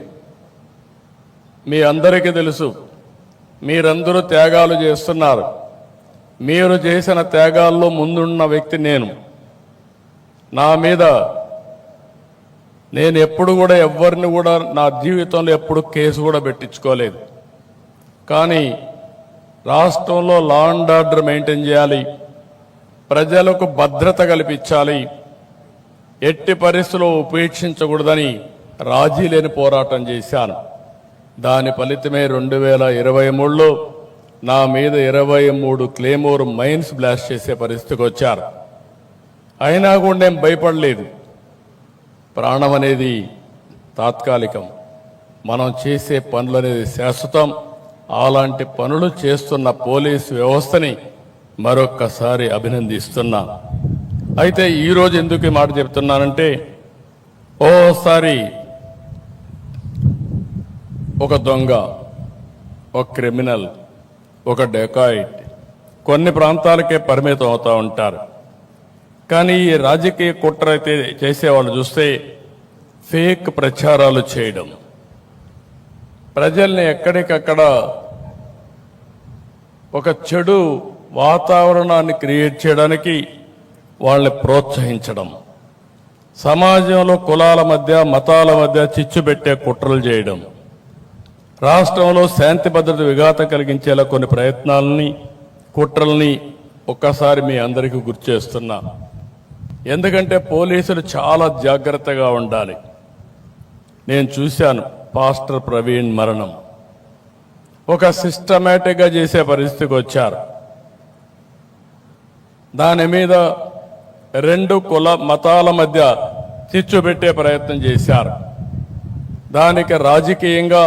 మీ అందరికీ తెలుసు, మీరందరూ త్యాగాలు చేస్తున్నారు. మీరు చేసిన త్యాగాల్లో ముందున్న వ్యక్తి నేను. నా మీద నేను ఎప్పుడు కూడా ఎవరిని కూడా నా జీవితంలో ఎప్పుడు కేసు కూడా పెట్టించుకోలేదు. కానీ రాష్ట్రంలో లా అండ్ ఆర్డర్ మెయింటైన్ చేయాలి, ప్రజలకు భద్రత కల్పించాలి, ఎట్టి పరిస్థితుల్లో ఉపేక్షించకూడదని రాజీ లేని పోరాటం చేశాను. దాని ఫలితమే 2023లో నా మీద 23 క్లేమోర్ మైన్స్ బ్లాస్ట్ చేసే పరిస్థితికి వచ్చారు. అయినా కూడా నేను భయపడలేదు. ప్రాణం అనేది తాత్కాలికం, మనం చేసే పనులు అనేది శాశ్వతం. అలాంటి పనులు చేస్తున్న పోలీసు వ్యవస్థని మరొక్కసారి అభినందిస్తున్నా. అయితే ఈరోజు ఎందుకు ఈ మాట చెప్తున్నానంటే, ఓసారి ఒక దొంగ, ఒక క్రిమినల్, ఒక డెకాయిట్ కొన్ని ప్రాంతాలకే పరిమితం అవుతూ ఉంటారు. కానీ ఈ రాజకీయ కుట్ర అయితే చేసేవాళ్ళు చూస్తే ఫేక్ ప్రచారాలు చేయడం, ప్రజల్ని ఎక్కడికక్కడ ఒక చెడు వాతావరణాన్ని క్రియేట్ చేయడానికి వాళ్ళని ప్రోత్సహించడం, సమాజంలో కులాల మధ్య, మతాల మధ్య చిచ్చు పెట్టే కుట్రలు చేయడం, రాష్ట్రంలో శాంతి భద్రత విఘాతం కలిగించేలా కొన్ని ప్రయత్నాలని, కుట్రల్ని ఒక్కసారి మీ అందరికీ గుర్తు చేస్తున్నా. ఎందుకంటే పోలీసులు చాలా జాగ్రత్తగా ఉండాలి. నేను చూశాను పాస్టర్ ప్రవీణ్ మరణం, ఒక సిస్టమేటిక్గా చేసే పరిస్థితికి వచ్చారు. దాని మీద 2 కుల మతాల మధ్య చిచ్చు పెట్టే ప్రయత్నం చేశారు. దానికి రాజకీయంగా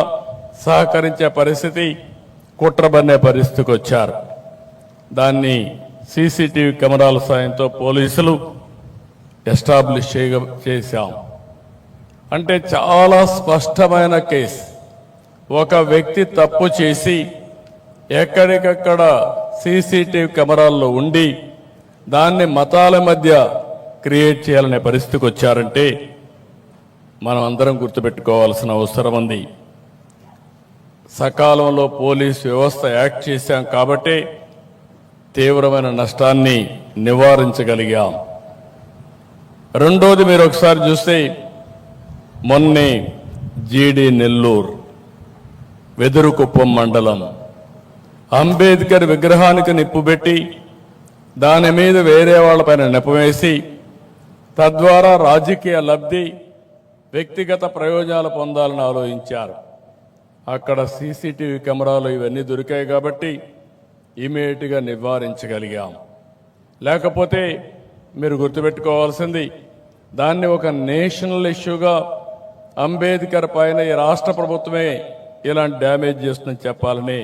సహకరించే పరిస్థితి, కుట్రబన్నే పరిస్థితికి వచ్చారు. దాన్ని సీసీటీవీ కెమెరాల సాయంతో పోలీసులు ఎస్టాబ్లిష్ చేశాం. అంటే చాలా స్పష్టమైన కేసు. ఒక వ్యక్తి తప్పు చేసి ఎక్కడికక్కడ సీసీటీవీ కెమెరాల్లో ఉండి దాన్ని మతాల మధ్య క్రియేట్ చేయాలనే పరిస్థితికి వచ్చారంటే మనం అందరం గుర్తుపెట్టుకోవాల్సిన అవసరం ఉంది. సకాలంలో పోలీసు వ్యవస్థ యాక్ట్ చేశాం కాబట్టి తీవ్రమైన నష్టాన్ని నివారించగలిగాం. రెండోది, మీరు ఒకసారి చూస్తే మొన్నే జీడి నెల్లూరు వెదురుకుప్పం మండలం అంబేద్కర్ విగ్రహానికి నిప్పుబెట్టి దాని మీద వేరే వాళ్ళపైన నెపవేసి తద్వారా రాజకీయ లబ్ధి, వ్యక్తిగత ప్రయోజనాలు పొందాలని ఆలోచించారు. అక్కడ సీసీటీవీ కెమెరాలు ఇవన్నీ దొరికాయి కాబట్టి ఇమీడియట్గా నివారించగలిగాం. లేకపోతే మీరు గుర్తుపెట్టుకోవాల్సింది, దాన్ని ఒక నేషనల్ ఇష్యూగా అంబేద్కర్ పైన ఈ రాష్ట్ర ప్రభుత్వమే ఇలాంటి డ్యామేజ్ చేస్తుందని చెప్పాలని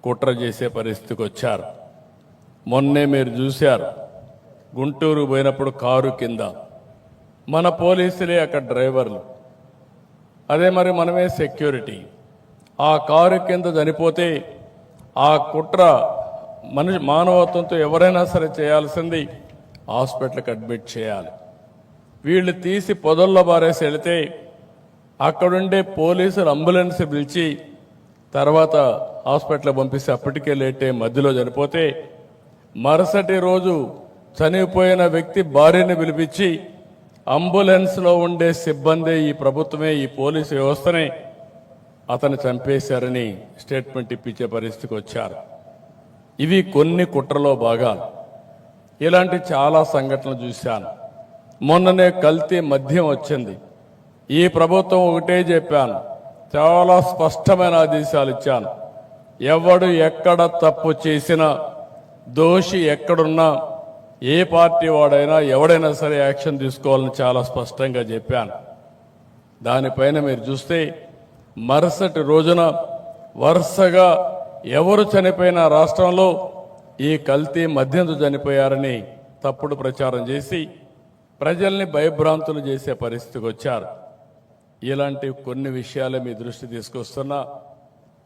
కుట్ర చేసే పరిస్థితికి వచ్చారు. మొన్నే మీరు చూశారు, గుంటూరు పోయినప్పుడు కారు కింద మన పోలీసులే అక్కడ డ్రైవర్లు, అదే మరి మనమే సెక్యూరిటీ. ఆ కారు కింద చనిపోతే ఆ కుట్ర మానవత్వంతో ఎవరైనా సరే చేయాల్సింది హాస్పిటల్కి అడ్మిట్ చేయాలి. వీళ్ళు తీసి పొదల్లో బారేసి వెళితే అక్కడుండే పోలీసులు అంబులెన్స్ పిలిచి తర్వాత హాస్పిటల్ పంపిస్తే అప్పటికే లేటే మధ్యలో చనిపోతే మరుసటి రోజు చనిపోయిన వ్యక్తి భార్యని పిలిపించి అంబులెన్స్లో ఉండే సిబ్బంది, ఈ ప్రభుత్వమే, ఈ పోలీసు వ్యవస్థనే అతను చంపేశారని స్టేట్మెంట్ ఇప్పించే పరిస్థితికి వచ్చారు. ఇవి కొన్ని కుట్రలో భాగాలు. ఇలాంటి చాలా సంఘటనలు చూశాను. మొన్ననే కల్తీ మద్యం వచ్చింది. ఈ ప్రభుత్వం ఒకటే చెప్పాను, చాలా స్పష్టమైన ఆదేశాలు ఇచ్చాను. ఎవడు ఎక్కడ తప్పు చేసినా, దోషి ఎక్కడున్నా, ఏ పార్టీ వాడైనా ఎవడైనా సరే యాక్షన్ తీసుకోవాలని చాలా స్పష్టంగా చెప్పాను. దానిపైన మీరు చూస్తే మరుసటి రోజున వరుసగా ఎవరు చనిపోయిన రాష్ట్రంలో ఈ కల్తీ మద్యంతో చనిపోయారని తప్పుడు ప్రచారం చేసి ప్రజల్ని భయభ్రాంతులు చేసే పరిస్థితికి వచ్చారు. ఇలాంటి కొన్ని విషయాలే మీ దృష్టి తీసుకొస్తున్నా.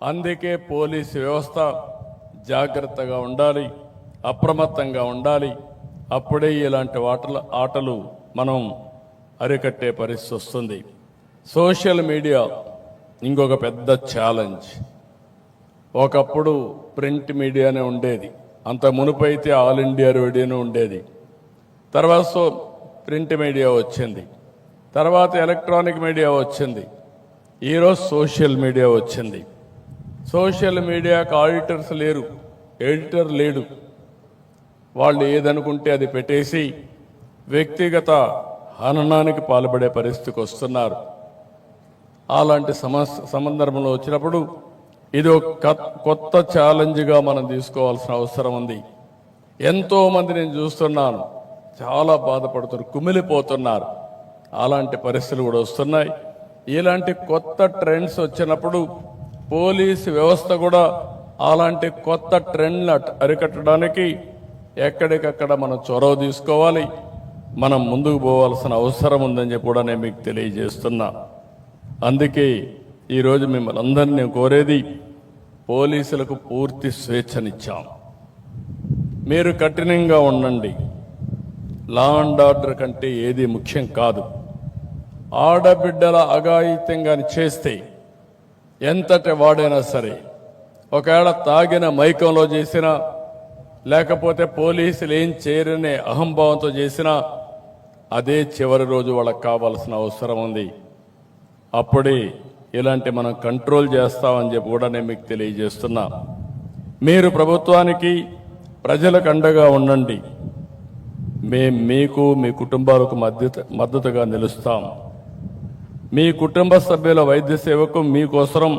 అందుకే పోలీసు వ్యవస్థ జాగ్రత్తగా ఉండాలి, అప్రమత్తంగా ఉండాలి. అప్పుడే ఇలాంటి ఆటలు మనం అరికట్టే పరిస్థితి వస్తుంది. సోషల్ మీడియా ఇంకొక పెద్ద ఛాలెంజ్. ఒకప్పుడు ప్రింట్ మీడియానే ఉండేది, అంత మునుపైతే ఆల్ ఇండియా రేడియోనే ఉండేది. తర్వాత ప్రింట్ మీడియా వచ్చింది, తర్వాత ఎలక్ట్రానిక్ మీడియా వచ్చింది, ఈరోజు సోషల్ మీడియా వచ్చింది. సోషల్ మీడియాకు ఆడిటర్స్ లేరు, ఎడిటర్ లేడు. వాళ్ళు ఏదనుకుంటే అది పెట్టేసి వ్యక్తిగత హననానికి పాల్పడే పరిస్థితికి వస్తున్నారు. అలాంటి సందర్భంలో వచ్చినప్పుడు ఇది ఒక కొత్త ఛాలెంజ్గా మనం తీసుకోవాల్సిన అవసరం ఉంది. ఎంతో మంది నేను చూస్తున్నాను, చాలా బాధపడుతున్నారు, కుమిలిపోతున్నారు. అలాంటి పరిస్థితులు కూడా వస్తున్నాయి. ఇలాంటి కొత్త ట్రెండ్స్ వచ్చినప్పుడు పోలీసు వ్యవస్థ కూడా అలాంటి కొత్త ట్రెండ్ని అరికట్టడానికి ఎక్కడికక్కడ మనం చొరవ తీసుకోవాలి, మనం ముందుకు పోవాల్సిన అవసరం ఉందని చెప్పి కూడా నేను మీకు తెలియజేస్తున్నా. అందుకే ఈరోజు మిమ్మల్ని అందరినీ నేను కోరేది, పోలీసులకు పూర్తి స్వేచ్ఛనిచ్చాం. మీరు కఠినంగా ఉండండి. లా అండ్ ఆర్డర్ కంటే ఏది ముఖ్యం కాదు. ఆడబిడ్డల అఘాయిత్యంగా చేస్తే ఎంతటి వాడైనా సరే, ఒకవేళ తాగిన మైకంలో చేసినా, లేకపోతే పోలీసులు ఏం చేయరనే అహంభావంతో చేసినా, అదే చివరి రోజు వాళ్ళకి కావాల్సిన అవసరం ఉంది. అప్పుడే ఇలాంటి మనం కంట్రోల్ చేస్తామని చెప్పి కూడా నేను మీకు తెలియజేస్తున్నా. మీరు ప్రభుత్వానికి, ప్రజలకు అండగా ఉండండి. మేము మీకు, మీ కుటుంబాలకు మద్దతుగా నిలుస్తాం. మీ కుటుంబ సభ్యుల వైద్య సేవకు మీకోసం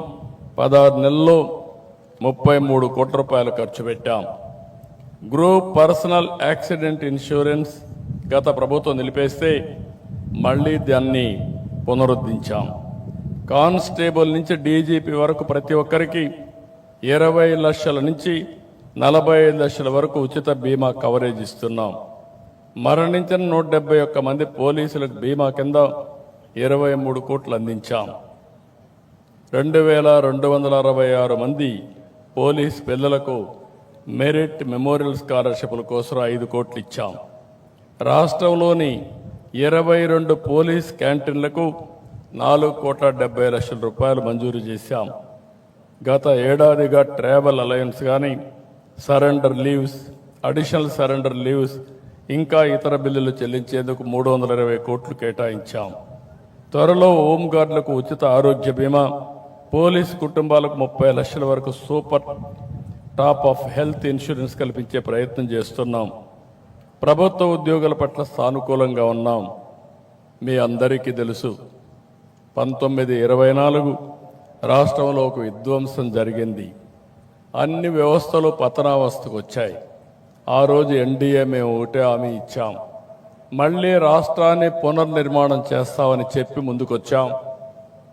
16 నెలల్లో 33 కోట్ల రూపాయలు ఖర్చు పెట్టాం. గ్రూప్ పర్సనల్ యాక్సిడెంట్ ఇన్సూరెన్స్ గత ప్రభుత్వం నిలిపేస్తే మళ్ళీ దాన్ని పునరుద్ధరించాం. కానిస్టేబుల్ నుంచి డీజీపీ వరకు ప్రతి ఒక్కరికి 20 లక్షల నుంచి 45 లక్షల వరకు ఉచిత బీమా కవరేజ్ ఇస్తున్నాం. మరణించిన 171 మంది పోలీసులకు బీమా కింద 23 కోట్లు అందించాం. 2266 మంది పోలీస్ పిల్లలకు మెరిట్ మెమోరియల్ స్కాలర్షిప్ల కోసం 5 కోట్లు ఇచ్చాం. రాష్ట్రంలోని 22 పోలీస్ క్యాంటీన్లకు 4,70,00,000 రూపాయలు మంజూరు చేశాం. గత ఏడాదిగా ట్రావెల్ అలయన్స్ కానీ, surrender leaves, additional surrender leaves, ఇంకా ఇతర బిల్లులు చెల్లించేందుకు 320 కోట్లు కేటాయించాం. త్వరలో హోంగార్డులకు ఉచిత ఆరోగ్య బీమా, పోలీస్ కుటుంబాలకు 30 లక్షల వరకు super top of health insurance కల్పించే ప్రయత్నం చేస్తున్నాం. ప్రభుత్వ ఉద్యోగుల పట్ల సానుకూలంగా ఉన్నాం. మీ అందరికీ తెలుసు, 1924 రాష్ట్రంలో ఒక విధ్వంసం జరిగింది. అన్ని వ్యవస్థలు పతనావస్థకు వచ్చాయి. ఆ రోజు ఎన్డీఏ మేము ఒకటే హామీ ఇచ్చాం, మళ్ళీ రాష్ట్రాన్ని పునర్నిర్మాణం చేస్తామని చెప్పి ముందుకొచ్చాం.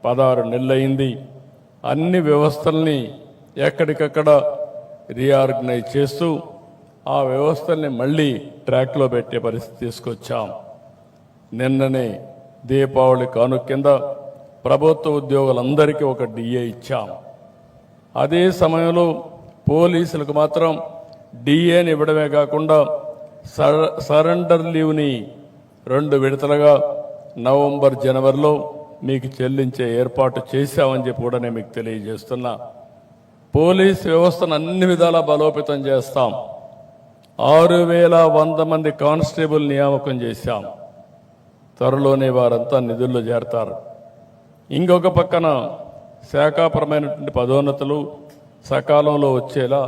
16 నెలలైంది. అన్ని వ్యవస్థల్ని ఎక్కడికక్కడ రీఆర్గనైజ్ చేస్తూ ఆ వ్యవస్థల్ని మళ్ళీ ట్రాక్లో పెట్టే పరిస్థితి తీసుకొచ్చాం. నిన్ననే దీపావళి కానుక కింద ప్రభుత్వ ఉద్యోగులందరికీ ఒక డిఏ ఇచ్చాం. అదే సమయంలో పోలీసులకు మాత్రం డిఏని ఇవ్వడమే కాకుండా సరెండర్ లీవ్ని 2 విడతలుగా నవంబర్, జనవరిలో మీకు చెల్లించే ఏర్పాటు చేశామని చెప్పి కూడా నేను మీకు తెలియజేస్తున్నా. పోలీస్ వ్యవస్థను అన్ని విధాలా బలోపేతం చేస్తాం. 6,100 మంది కానిస్టేబుల్ నియామకం చేశాం. త్వరలోనే వారంతా నిధుల్లో చేరతారు. ఇంకొక పక్కన శాఖాపరమైనటువంటి పదోన్నతులు సకాలంలో వచ్చేలా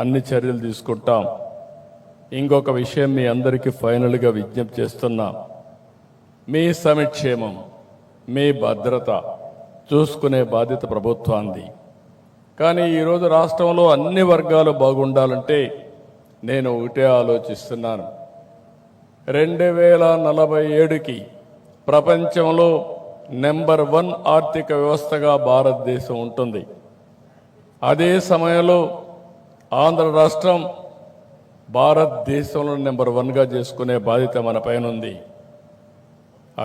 అన్ని చర్యలు తీసుకుంటాం. ఇంకొక విషయం మీ అందరికీ ఫైనల్గా విజ్ఞప్తి చేస్తున్నా, మీ సంక్షేమం, మీ భద్రత చూసుకునే బాధ్యత ప్రభుత్వానికి. కానీ ఈరోజు రాష్ట్రంలో అన్ని వర్గాలు బాగుండాలంటే నేను ఒకటే ఆలోచిస్తున్నాను. 2047కి ప్రపంచంలో నెంబర్ 1 ఆర్థిక వ్యవస్థగా భారతదేశం ఉంటుంది. అదే సమయంలో ఆంధ్ర రాష్ట్రం భారతదేశంలో నెంబర్ 1గా చేసుకునే బాధ్యత మన పైన ఉంది.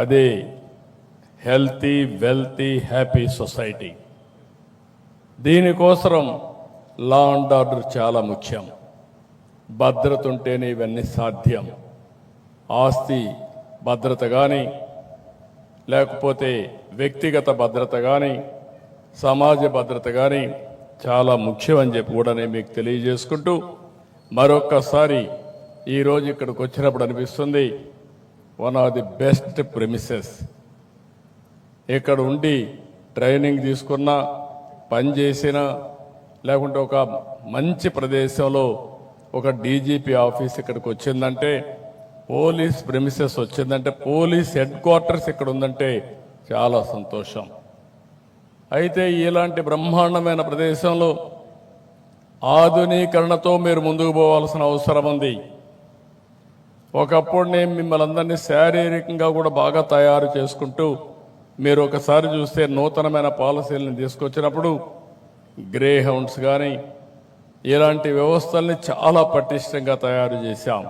అదే హెల్తీ, వెల్తీ, హ్యాపీ సొసైటీ. దీనికోసం లా అండ్ ఆర్డర్ చాలా ముఖ్యం. భద్రత ఉంటేనే ఇవన్నీ సాధ్యం. ఆస్తి భద్రత కానీ, లేకపోతే వ్యక్తిగత భద్రత కానీ, సమాజ భద్రత కానీ చాలా ముఖ్యం అని చెప్పి కూడా నేను మీకు తెలియజేసుకుంటూ, మరొక్కసారి ఈరోజు ఇక్కడికి వచ్చినప్పుడు అనిపిస్తుంది, one of the best premises. ఇక్కడ ఉండి ట్రైనింగ్ తీసుకున్నా, పనిచేసిన, లేకుంటే ఒక మంచి ప్రదేశంలో ఒక డీజీపీ ఆఫీస్ ఇక్కడికి వచ్చిందంటే, పోలీస్ ప్రెమిసెస్ వచ్చిందంటే, పోలీస్ హెడ్ క్వార్టర్స్ ఇక్కడ ఉందంటే చాలా సంతోషం. అయితే ఇలాంటి బ్రహ్మాండమైన ప్రదేశంలో ఆధునీకరణతో మీరు ముందుకు పోవాల్సిన అవసరం ఉంది. ఒకప్పుడు నేను మిమ్మల్ని అందరినీ శారీరకంగా కూడా బాగా తయారు చేసుకుంటూ, మీరు ఒకసారి చూస్తే నూతనమైన పాలసీలను తీసుకొచ్చినప్పుడు గ్రే హౌండ్స్ కానీ ఇలాంటి వ్యవస్థల్ని చాలా పటిష్టంగా తయారు చేశాం.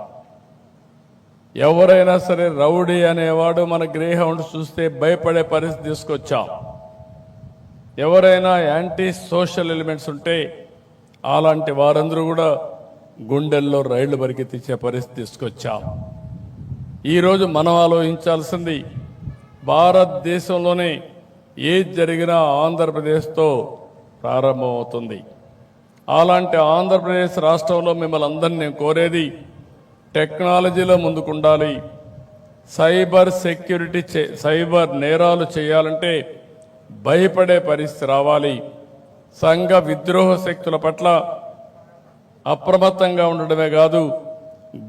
ఎవరైనా సరే రౌడీ అనేవాడు మన గ్రే హౌండ్స్ చూస్తే భయపడే పరిస్థితి తీసుకొచ్చాం. ఎవరైనా యాంటీ సోషల్ ఎలిమెంట్స్ ఉంటే అలాంటి వారందరూ కూడా గుండెల్లో రైళ్లు పరిగెత్తించే పరిస్థితి తీసుకొచ్చాం. ఈరోజు మనం ఆలోచించాల్సింది, భారతదేశంలోనే ఏది జరిగినా ఆంధ్రప్రదేశ్తో ప్రారంభమవుతుంది. అలాంటి ఆంధ్రప్రదేశ్ రాష్ట్రంలో మిమ్మల్ని అందరినీ నేను కోరేది, టెక్నాలజీలో ముందుకుండాలి. సైబర్ సెక్యూరిటీ, సైబర్ నేరాలు చేయాలంటే భయపడే పరిస్థితి రావాలి. సంఘ విద్రోహ శక్తుల పట్ల అప్రమత్తంగా ఉండడమే కాదు,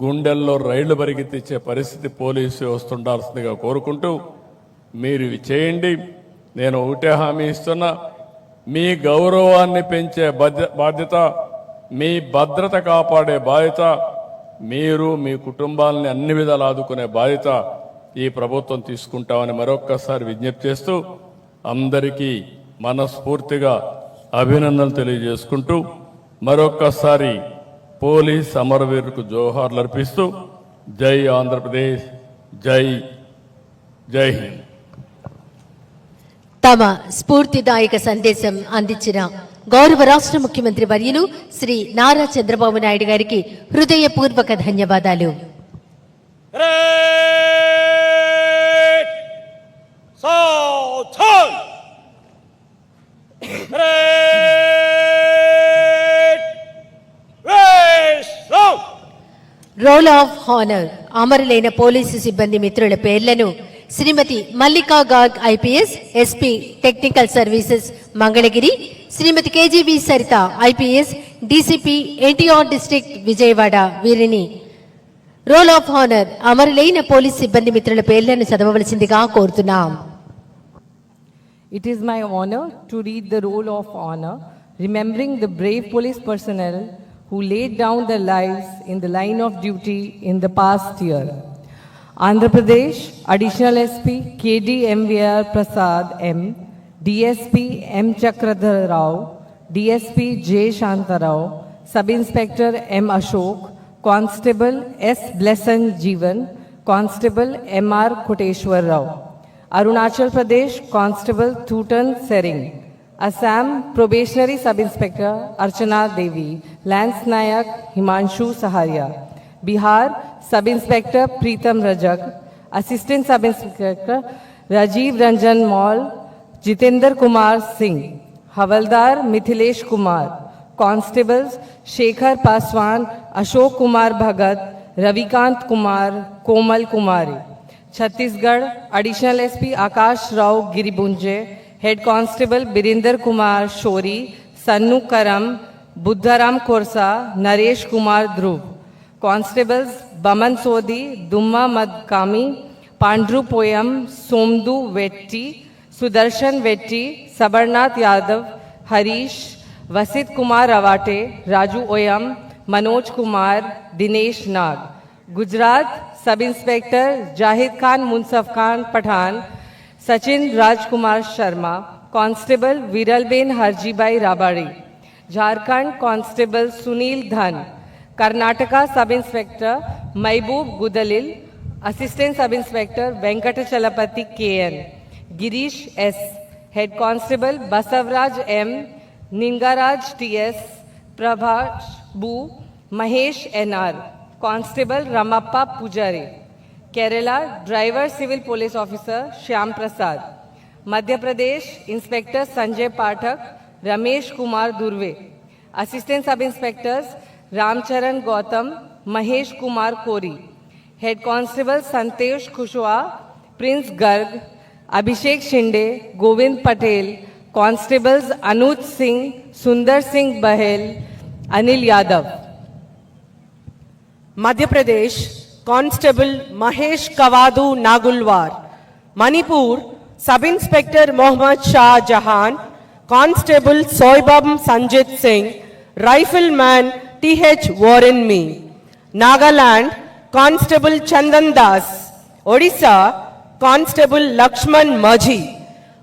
గుండెల్లో రైళ్లు పరిగెత్తించే పరిస్థితి పోలీసు వ్యవస్థ ఉండాల్సిందిగా కోరుకుంటూ, మీరు ఇవి చేయండి. నేను ఒకటే హామీ ఇస్తున్నా, మీ గౌరవాన్ని పెంచే బాధ్యత, మీ భద్రత కాపాడే బాధ్యత, మీరు మీ కుటుంబాలని అన్ని విధాలు ఆదుకునే బాధ్యత ఈ ప్రభుత్వం తీసుకుంటామని మరొక్కసారి విజ్ఞప్తి చేస్తూ, అందరికీ మనస్ఫూర్తిగా అభినందనలు తెలియజేసుకుంటూ, మరొక్కసారి పోలీస్ అమరవీరులకు జోహార్లు అర్పిస్తూ, జై ఆంధ్రప్రదేశ్, జై జై హింద్. తమ స్ఫూర్తిదాయక సందేశం అందించిన గౌరవ రాష్ట్ర ముఖ్యమంత్రి వర్యులు శ్రీ నారా చంద్రబాబు నాయుడు గారికి హృదయపూర్వక ధన్యవాదాలు. Great Southern! Great Western! Roll of honour అమరులైన పోలీసు సిబ్బంది మిత్రుల పేర్లను Shrimati Mallika Garg IPS, SP technical services Mangalagiri, Shrimati KGV Saritha IPS, DCP NTR district Vijayawada వీరిని రోల్ ఆఫ్ హానర్ అమరులైన పోలీస్ సిబ్బంది మిత్రుల పేర్లను చదవవలసిందిగా కోరుతున్నాం. It is my honor to read the roll of honor, remembering the brave police personnel who laid down their lives in the line of duty in the past year. Andhra Pradesh Additional SP KD MVR Prasad M, DSP M Chakradhar Rao, DSP J Shantarao, Sub Inspector M Ashok, Constable S Blessan Jeevan, Constable MR Koteshwar Rao. Arunachal Pradesh Constable Thutan Sering. Assam Probationary Sub Inspector Archana Devi, Lance Nayak Himanshu Saharia. Bihar Sub Inspector Preetam Rajak, Assistant Sub Inspector Rajiv Ranjan Maul, Jitendra Kumar Singh, Havaldar Mithilesh Kumar, Constables Shekhar Paswan, Ashok Kumar Bhagat, Ravikant Kumar, Komal Kumari. Chhattisgarh Additional SP Akash Rao Giribunje, Head Constable Birinder Kumar Shori, Sannu Karam, Buddharam Korsa, Naresh Kumar Dhruv. Constables Baman Sodhi, Dumma Madkami, Pandru Poyam, Somdu Vetti, Sudarshan Vetti, Sabarnath Yadav, Harish, Vasit Kumar Ravate, Raju Oyam, Manoj Kumar, Dinesh Nag. Gujarat Sub Inspector Jahid Khan Munsaf Khan Pathan, Sachin Rajkumar Sharma, Constable Viralben Harjibai Rabari. Jharkhand Constable Sunil Dhan. Karnataka Sub Inspector Maiboob Gudalil, Assistant Sub Inspector Venkatachalapati KN. Girish S. Head Constable Basavraj M. Ningaraj TS. Prabhash Bu. Mahesh NR. Constable Ramappa Pujari. Kerala Driver Civil Police Officer Shyam Prasad. Madhya Pradesh Inspector Sanjay Pathak, Ramesh Kumar Durve. Assistant Sub Inspectors Ramcharan Gautam, Mahesh Kumar Kori. Head Constable Santosh Kushwa, Prince Garg, Abhishek Shinde, Govind Patel. Constables Anuj Singh, Sundar Singh Bahel, Anil Yadav. Madhya Pradesh Constable Mahesh Kavadu Nagulwar. Manipur Sub Inspector Mohammad Shah Jahan, Constable Soibam Sanjit Singh, Rifleman T.H. Warren Me. Nagaland Constable Chandan Das. Odisha Constable Lakshman Majhi.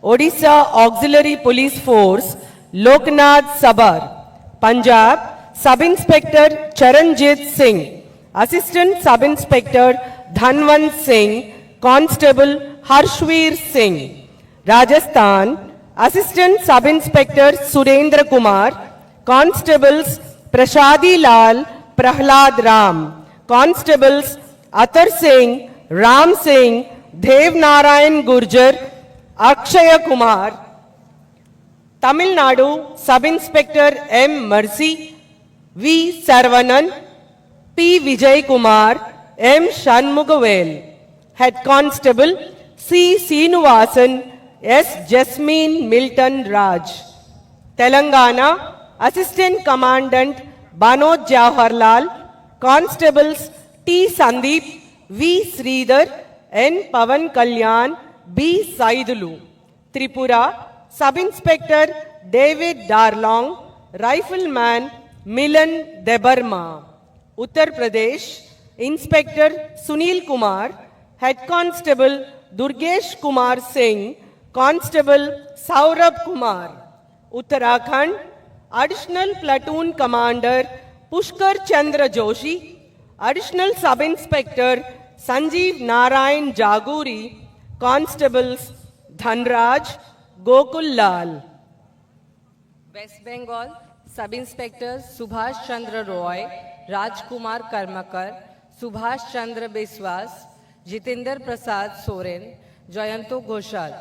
Odisha Auxiliary Police Force Loknath Sabar. Punjab Sub Inspector Charanjit Singh. Assistant Sub Inspector Dhanwant Singh, Constable Harshveer Singh. Rajasthan Assistant Sub Inspector Surendra Kumar. Constables Prashadi Lal, Prahlad Ram. Constables Atar Singh, Ram Singh, Dev Narayan Gurjar, Akshaya Kumar. Tamil Nadu Sub Inspector M. Mercy, V. Sarvanan, P. Vijay Kumar, M. Shanmugavel. Head Constable C. Seenuvasan, S. Jasmine Milton Raj. Telangana Assistant Commandant Banoj Jawaharlal. Constables T. Sandeep, V. Sridhar, N. Pavan Kalyan, B. Saidulu. Tripura Sub Inspector David Darlong, Rifleman Milan Debarma. Uttar Pradesh Inspector Sunil Kumar, Head Constable Durgesh Kumar Singh, Constable Saurabh Kumar. Uttarakhand Additional Platoon Commander Pushkar Chandra Joshi, Additional Sub Inspector Sanjeev Narayan Jaguri, Constables Dhanraj, Gokul Lal. West Bengal Sub Inspectors Subhash Chandra Roy, Rajkumar Karmakar, Subhash Chandra Biswas, Jitendra Prasad Soren, Jayanto Ghoshal.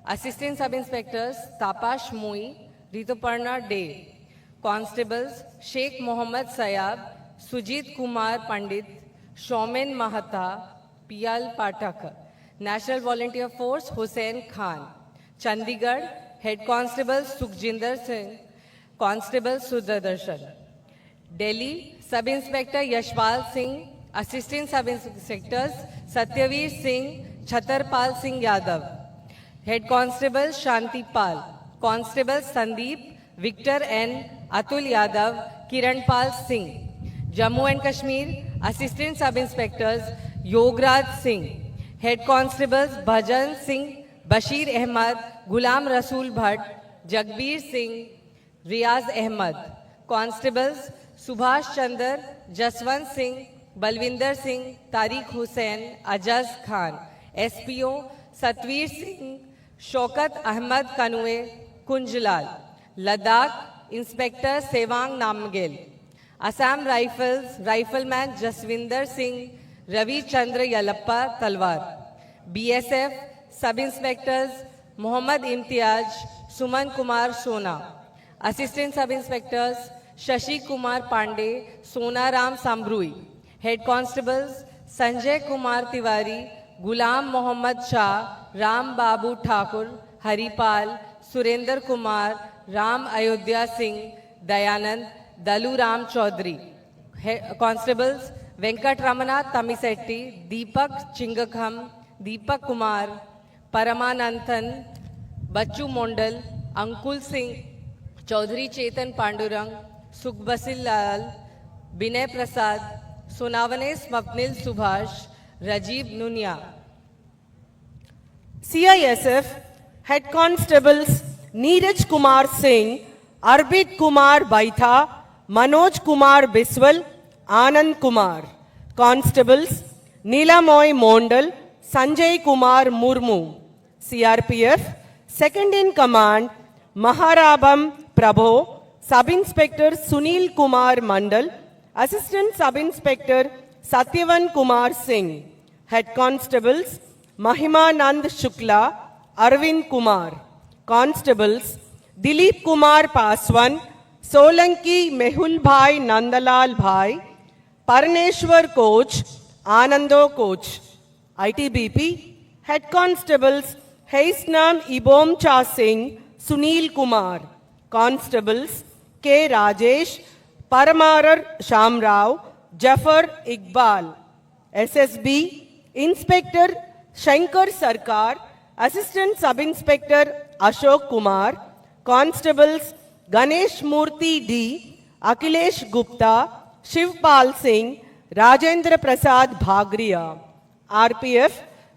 Assistant Sub Inspectors Tapash Mui, Rituparna Day. Constables Sheikh Mohammad Sayab, Sujit Kumar Pandit, Shomen Mahata, Piyal Pathak. National Volunteer Force Hussain Khan. Chandigarh Head Constable Sukhjinder Singh, Constable Sudarshan. Delhi Sub Inspector Yashpal Singh, Assistant Sub Inspectors Satyaveer Singh, Chhatarpal Singh Yadav. Head Constable Shanti Pal. Constable Sandeep, Victor N, Atul Yadav, Kiranpal Singh. Jammu and Kashmir Assistant Sub Inspectors Yograj Singh. Head Constables Bhajan Singh, Bashir Ahmad, Ghulam Rasool Bhatt, Jagbir Singh, Riaz Ahmad. Constables Subhash Chandra, Jaswant Singh, Balwinder Singh, Tariq Hussain, Ajaz Khan. SPO Satveer Singh, Shaukat Ahmad Kanue, Kunjlal. Ladakh Inspector Sevang Namgel. Assam Rifles Rifleman Jaswinder Singh, Ravi Chandra Yalappa Talwar. BSF Sub Inspectors Mohammad Imtiaz, Suman Kumar Sona. Assistant Sub Inspectors Shashi Kumar Pandey, Sonaram Sambrui. Head Constables Sanjay Kumar Tiwari, Gulam Mohammad Shah, Ram Babu Thakur, Haripal, Surender Kumar, Ram Ayodhya Singh, Dayanand, Dalu Ram Chaudhary. Constables Venkatramana Tamisetti, Deepak Chingakham, Deepak Kumar, Paramananthan, Bachu Mondal, Ankul Singh, Chaudhary Chetan Pandurang, Sukhbasil Lal, Binay Prasad, Sonavane Swapnil Subhash, Rajiv Nunia. CISF Head Constables Neeraj Kumar Singh, Arbit Kumar Baitha, Manoj Kumar Biswal, Anand Kumar. Constables Neelamoy Mondal, Sanjay Kumar Murmu. CRPF Second in Command Maharabam Prabho, Sub-Inspector Sunil Kumar Mandal, Assistant Sub-Inspector Satyavan Kumar Singh. Head Constables Mahimanand Shukla, Arvind Kumar. Constables Dilip Kumar Paswan, Solanki Mehul Bhai Nandalal Bhai, Paraneshwar Coach, Anando Coach. ITBP Head Constables Haisnam Ibom Cha Singh, Sunil Kumar. Constables K. Rajesh, Paramarar Shamrao, Jafar Iqbal. SSB Inspector Shankar Sarkar, Assistant Sub-Inspector Ashok Kumar. Constables Ganesh Murthy D, Akhilesh Gupta, Shivpal Singh, Rajendra Prasad Bhagriya. RPF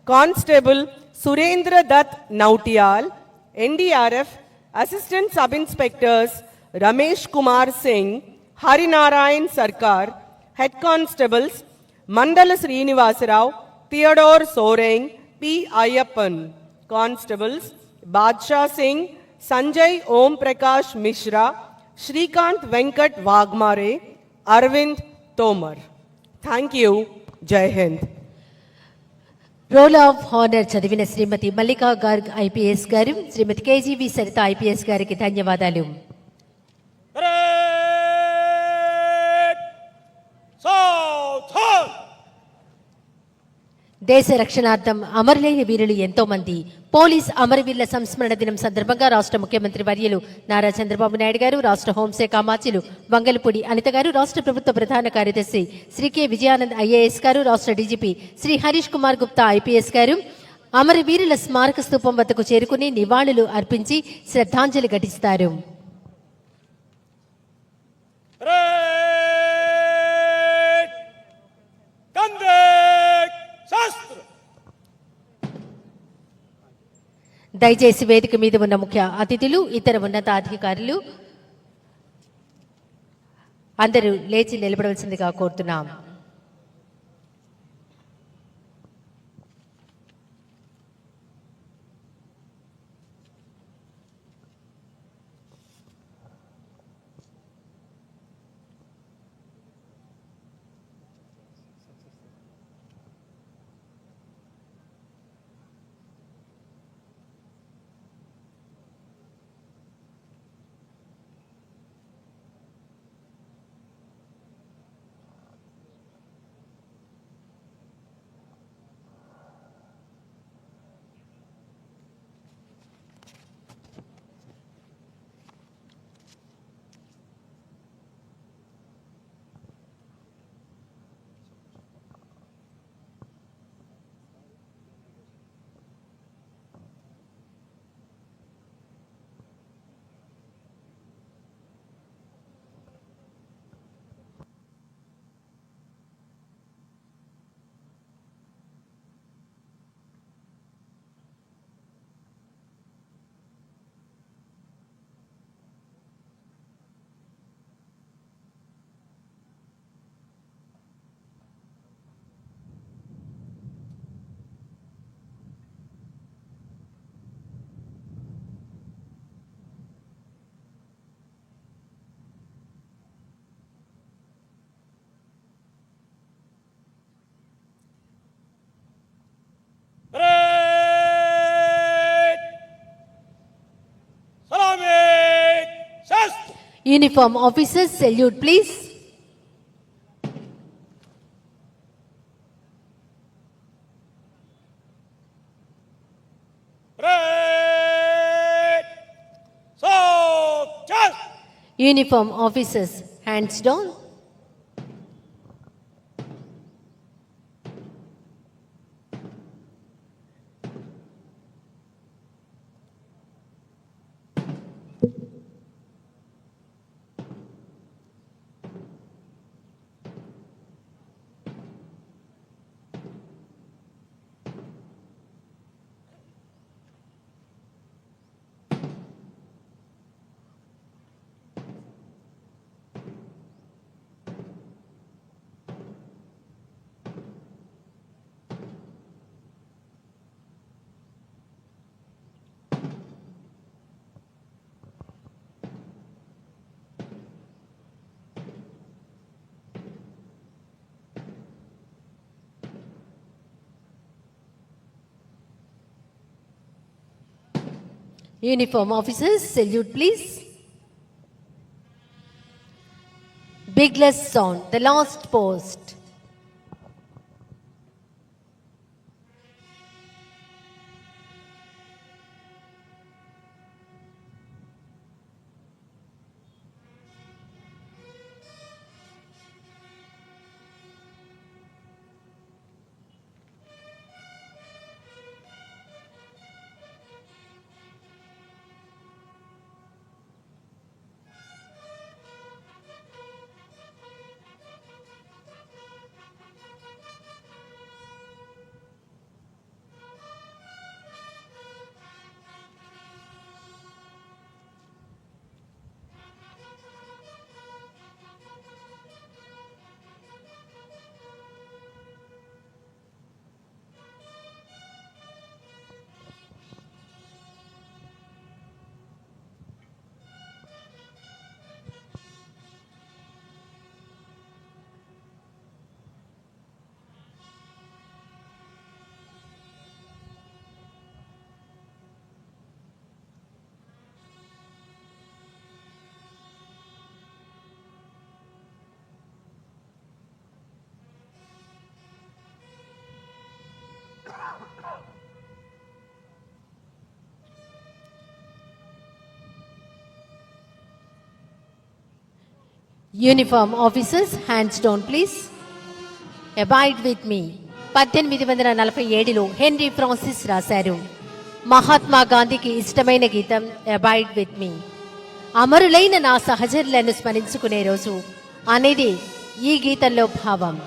Constable Surendra Dutt Nautiyal. NDRF Assistant Sub-Inspectors Ramesh Kumar Singh, Harinarayan Sarkar. Head Constables Mandala Srinivasarao, Theodore Soreng, P. Ayyappan. Constables Badshah Singh, Sanjay Om Prakash Mishra, Shrikant Venkat Wagmare, Arvind Tomar. Thank you. Jai Hind. Roll of honour చదివిన Shrimati Mallika Garg IPS గారు, శ్రీమతి KGV Saritha IPS గారికి ధన్యవాదాలు. Parade! Southern! దేశ రక్షణార్థం అమరులైన వీరులు ఎంతో మంది. Police అమరవీరుల సంస్మరణ దినం సందర్భంగా రాష్ట్ర ముఖ్యమంత్రి వర్యులు నారా చంద్రబాబు నాయుడు గారు, రాష్ట్ర హోంశాఖ అమాత్యులు వంగలపూడి అనిత గారు, రాష్ట్ర ప్రభుత్వ ప్రధాన కార్యదర్శి శ్రీ కె విజయానంద్ ఐఏఎస్ గారు, రాష్ట్ర డీజీపీ శ్రీ హరీష్ కుమార్ గుప్తా ఐపీఎస్ గారు అమరవీరుల స్మారక స్తూపం వద్దకు చేరుకుని నివాళులు అర్పించి శ్రద్ధాంజలి ఘటిస్తారు. Parade! Kande! Shastra! దయచేసి వేదిక మీద ఉన్న ముఖ్య అతిథులు, ఇతర ఉన్నతాధికారులు అందరూ లేచి నిలబడవలసిందిగా కోరుతున్నాం. Parade! Salami! Shastra! Uniform officers, salute please. Parade! Soldiers! Uniform officers, hands down. Uniform officers, salute please. Bigless sound, the last post. Uniform officers, hands down please. Abide with me. 1847లో హెన్రీ ఫ్రాన్సిస్ రాశారు. మహాత్మా గాంధీకి ఇష్టమైన గీతం abide with me. అమరులైన నా సహచరులను స్మరించుకునే రోజు అనేది ఈ గీతంలో భావం.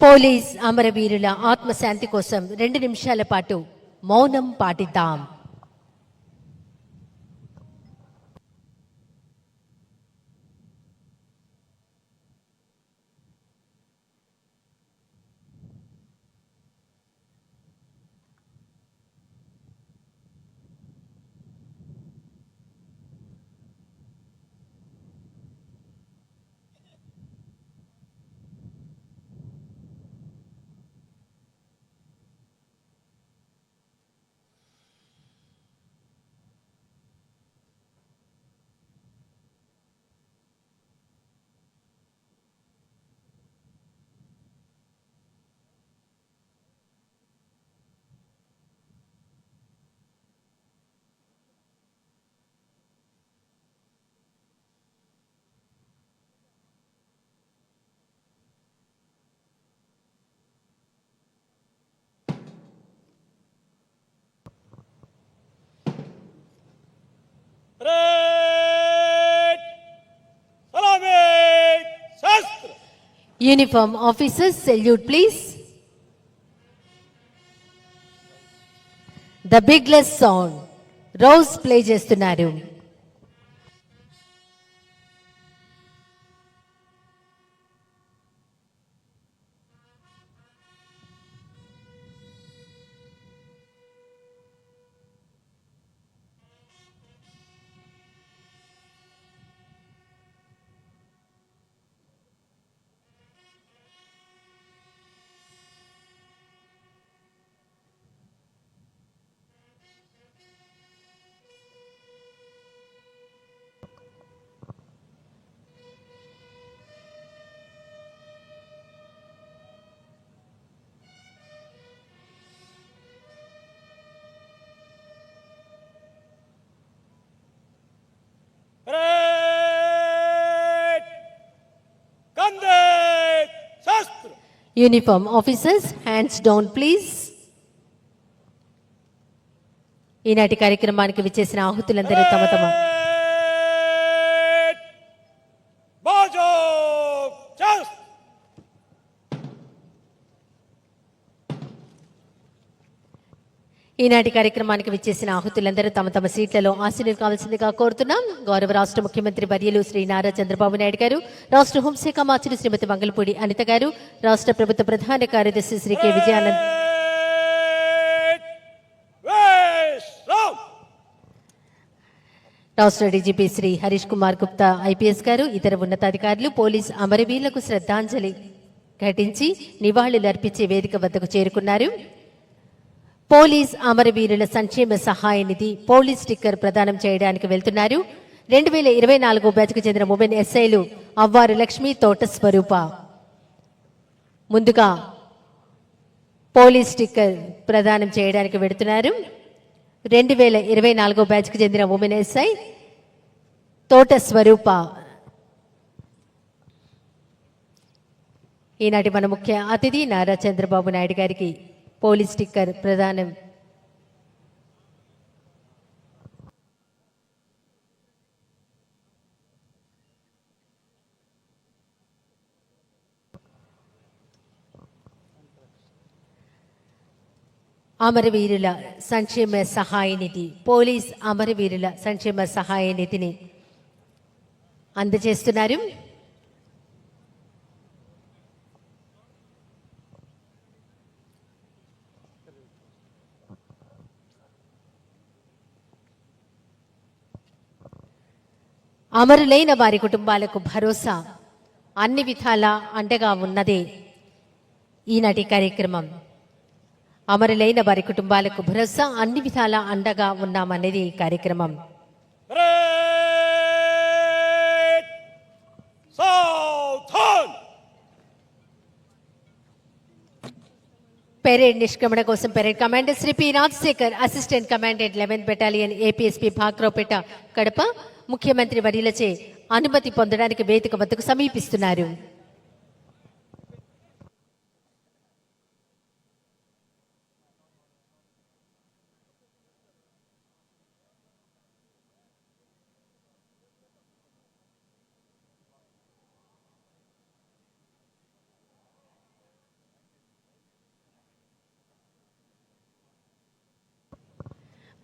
పోలీస్ అమరవీరుల ఆత్మశాంతి కోసం 2 నిమిషాల పాటు మౌనం పాటిద్దాం. Uniform officers, salute please. The bigless song, Rose play చేస్తున్నారు. परेड कंधे शस्त्र Uniform officers, hands down please. ఈనాటి కార్యక్రమానికి విచ్చేసిన ఆహుతులందరూ తమ తమ परेड बाजो शस्त्र ఈనాటి కార్యక్రమానికి విచ్చేసిన ఆహుతులందరూ తమ తమ సీట్లలో ఆశీనులు కావాల్సిందిగా కోరుతున్నాం. గౌరవ రాష్ట్ర ముఖ్యమంత్రి వర్యులు శ్రీ నారా చంద్రబాబు నాయుడు గారు, రాష్ట్ర హోంశాఖ మంత్రి శ్రీమతి మంగళపూడి అనిత గారు, రాష్ట్ర ప్రభుత్వ ప్రధాన కార్యదర్శి శ్రీ కె విజయానంద్, రాష్ట్ర డీజీపీ శ్రీ హరీష్ కుమార్ గుప్తా ఐపీఎస్ గారు, ఇతర ఉన్నతాధికారులు, పోలీస్ అమరవీరులకు శ్రద్ధాంజలి ఘటించి నివాళులర్పించే వేదిక వద్దకు చేరుకున్నారు. పోలీస్ అమరవీరుల సంక్షేమ సహాయ నిధి పోలీస్ స్టిక్కర్ ప్రదానం చేయడానికి వెళ్తున్నారు. 2024 బ్యాచ్కు చెందిన ఉమెన్ ఎస్ఐలు అవ్వారు లక్ష్మి, తోట స్వరూప ముందుగా పోలీస్ స్టిక్కర్ ప్రదానం చేయడానికి వెడుతున్నారు. 2024 బ్యాచ్కు చెందిన ఉమెన్ ఎస్ఐ తోట స్వరూప ఈనాటి మన ముఖ్య అతిథి నారా చంద్రబాబు నాయుడు గారికి పోలీస్ స్టిక్కర్ ప్రదానం అమరవీరుల సంక్షేమ సహాయ నిధి పోలీస్ అమరవీరుల సంక్షేమ సహాయ నిధిని అందజేస్తున్నారు. అమరులైన వారి కుటుంబాలకు భరోసా అన్ని విధాలా అండగా ఉన్నదే ఈనాటి కార్యక్రమం. అమరులైన వారి కుటుంబాలకు భరోసా అన్ని విధాలా అండగా ఉన్నామనేది ఈ కార్యక్రమం. परेड सावधान పెరేడ్ నిష్క్రమణ కోసం parade commander Shri P Rajasekhar, assistant commandant 11th battalion APSP Bhakarapeta Kadapa ముఖ్యమంత్రి వర్యులచే అనుమతి పొందడానికి వేదిక వద్దకు సమీపిస్తున్నారు.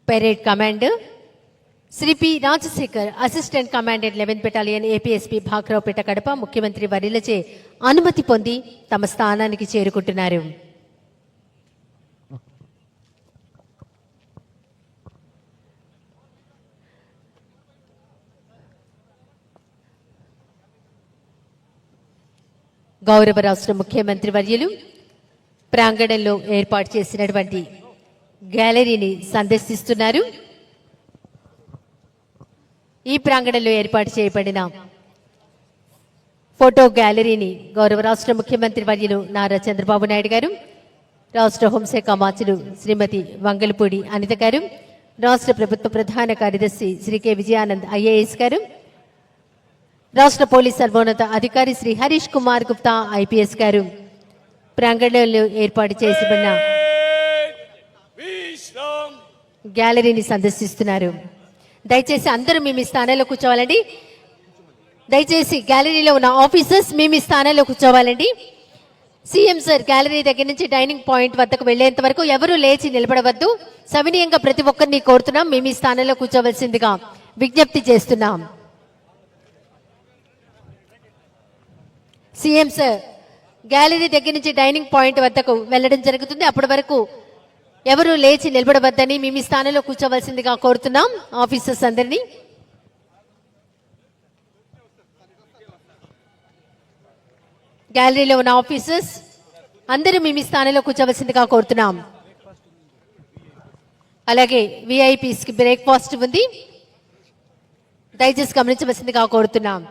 Parade commander Shri P Rajasekhar, assistant commandant 11th battalion APSP Bhakarapeta Kadapa ముఖ్యమంత్రి వర్యులచే అనుమతి పొంది తమ స్థానానికి చేరుకుంటున్నారు. గౌరవ రాష్ట్ర ముఖ్యమంత్రి వర్యులు ప్రాంగణంలో ఏర్పాటు చేసినటువంటి గ్యాలరీని సందర్శిస్తున్నారు. ఈ ప్రాంగణంలో ఏర్పాటు చేయబడిన ఫోటో గ్యాలరీని గౌరవ రాష్ట్ర ముఖ్యమంత్రి వర్యులు నారా చంద్రబాబు నాయుడు గారు, రాష్ట్ర హోంశాఖ మంత్రులు శ్రీమతి వంగలపూడి అనిత గారు, రాష్ట్ర ప్రభుత్వ ప్రధాన కార్యదర్శి శ్రీ కె విజయానంద్ ఐఏఎస్ గారు, రాష్ట్ర పోలీస్ సర్వోన్నత అధికారి శ్రీ హరీష్ కుమార్ గుప్తా ఐపీఎస్ గారు ప్రాంగణంలో ఏర్పాటు చేయబడిన विश्राम గ్యాలరీని సందర్శిస్తున్నారు. దయచేసి అందరూ మీ స్థానాల్లో కూర్చోవాలండి. దయచేసి గ్యాలరీలో ఉన్న ఆఫీసర్స్ మీ మీ స్థానాల్లో కూర్చోవాలండి. సీఎం సార్ గ్యాలరీ దగ్గర నుంచి డైనింగ్ పాయింట్ వద్దకు వెళ్లేంత వరకు ఎవరూ లేచి నిలబడవద్దు. సవినీయంగా ప్రతి ఒక్కరిని కోరుతున్నాం, మీ మీ స్థానంలో కూర్చోవలసిందిగా విజ్ఞప్తి చేస్తున్నాం. సీఎం సార్ గ్యాలరీ దగ్గర నుంచి డైనింగ్ పాయింట్ వద్దకు వెళ్లడం జరుగుతుంది. అప్పటి వరకు ఎవరు లేచి నిలబడవద్దని మీ మీ స్థానంలో కూర్చోవలసిందిగా కోరుతున్నాం ఆఫీసర్స్ అందరినీ. గ్యాలరీలో ఉన్న ఆఫీసర్స్ అందరూ మీ మీ స్థానంలో కూర్చోవలసిందిగా కోరుతున్నాం. అలాగే విఐపీస్ కి బ్రేక్ఫాస్ట్ ఉంది, దయచేసి గమనించవలసిందిగా కోరుతున్నాం.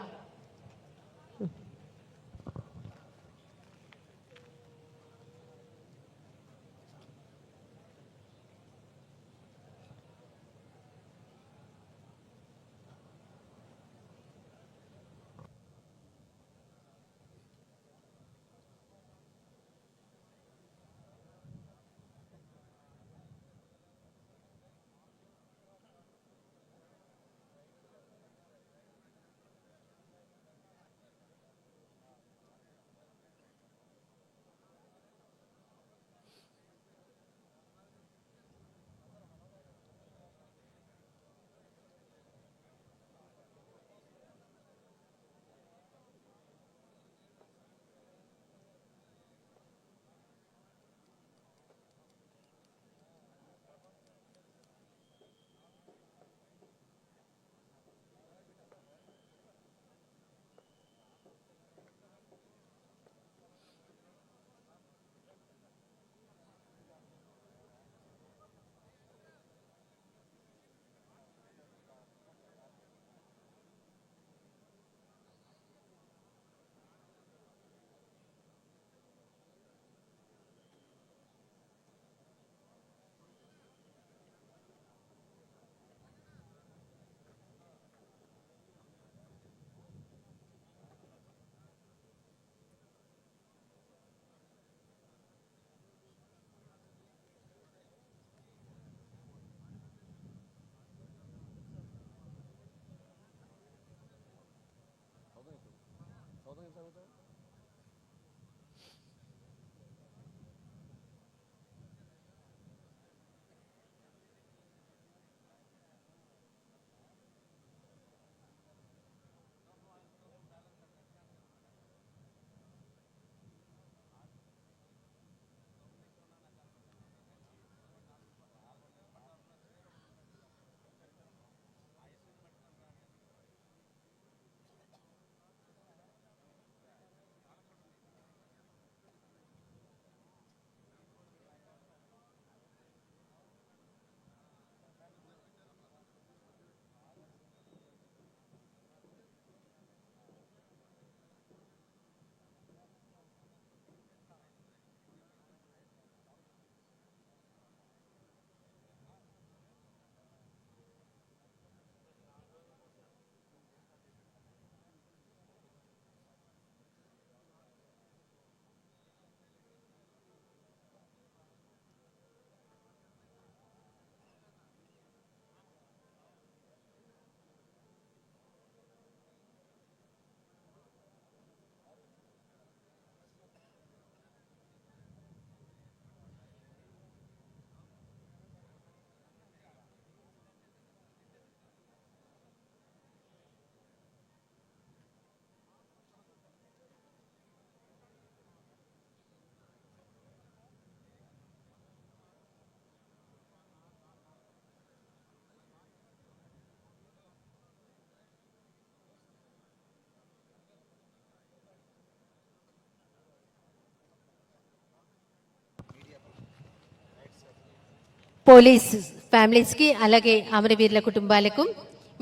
పోలీస్ ఫ్యామిలీస్ కి అలాగే అమరవీరుల కుటుంబాలకు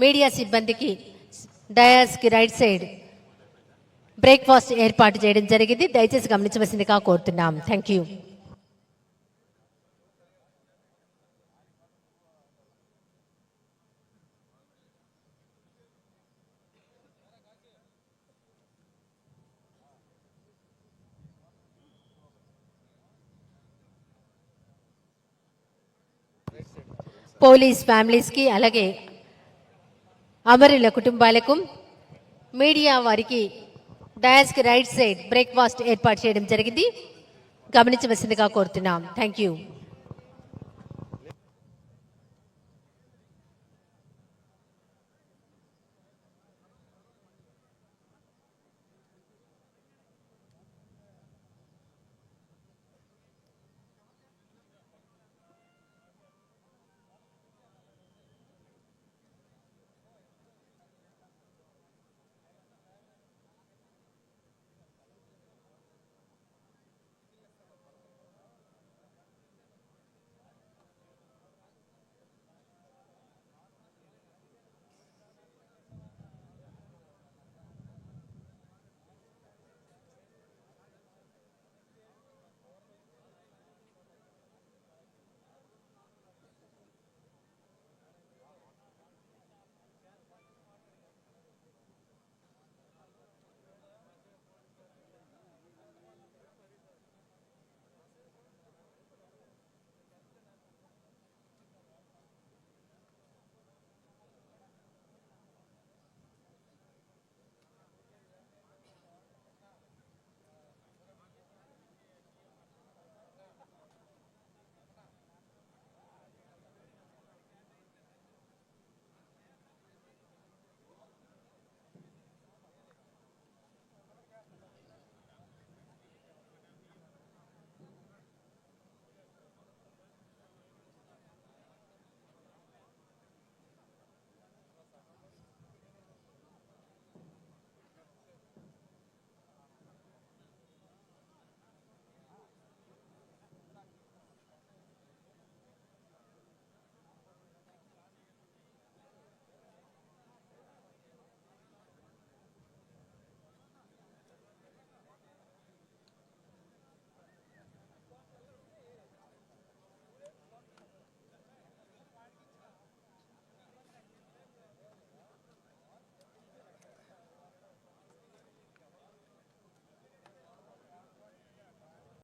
మీడియా సిబ్బందికి డయాస్ కి రైట్ సైడ్ బ్రేక్ఫాస్ట్ ఏర్పాటు చేయడం జరిగింది. దయచేసి గమనించవలసిందిగా కోరుతున్నాం. Thank you. పోలీస్ ఫ్యామిలీస్ కి అలాగే అమరుల కుటుంబాలకు మీడియా వారికి డయాస్కి రైట్ సైడ్ బ్రేక్ఫాస్ట్ ఏర్పాటు చేయడం జరిగింది. గమనించవలసిందిగా కోరుతున్నాం. Thank you.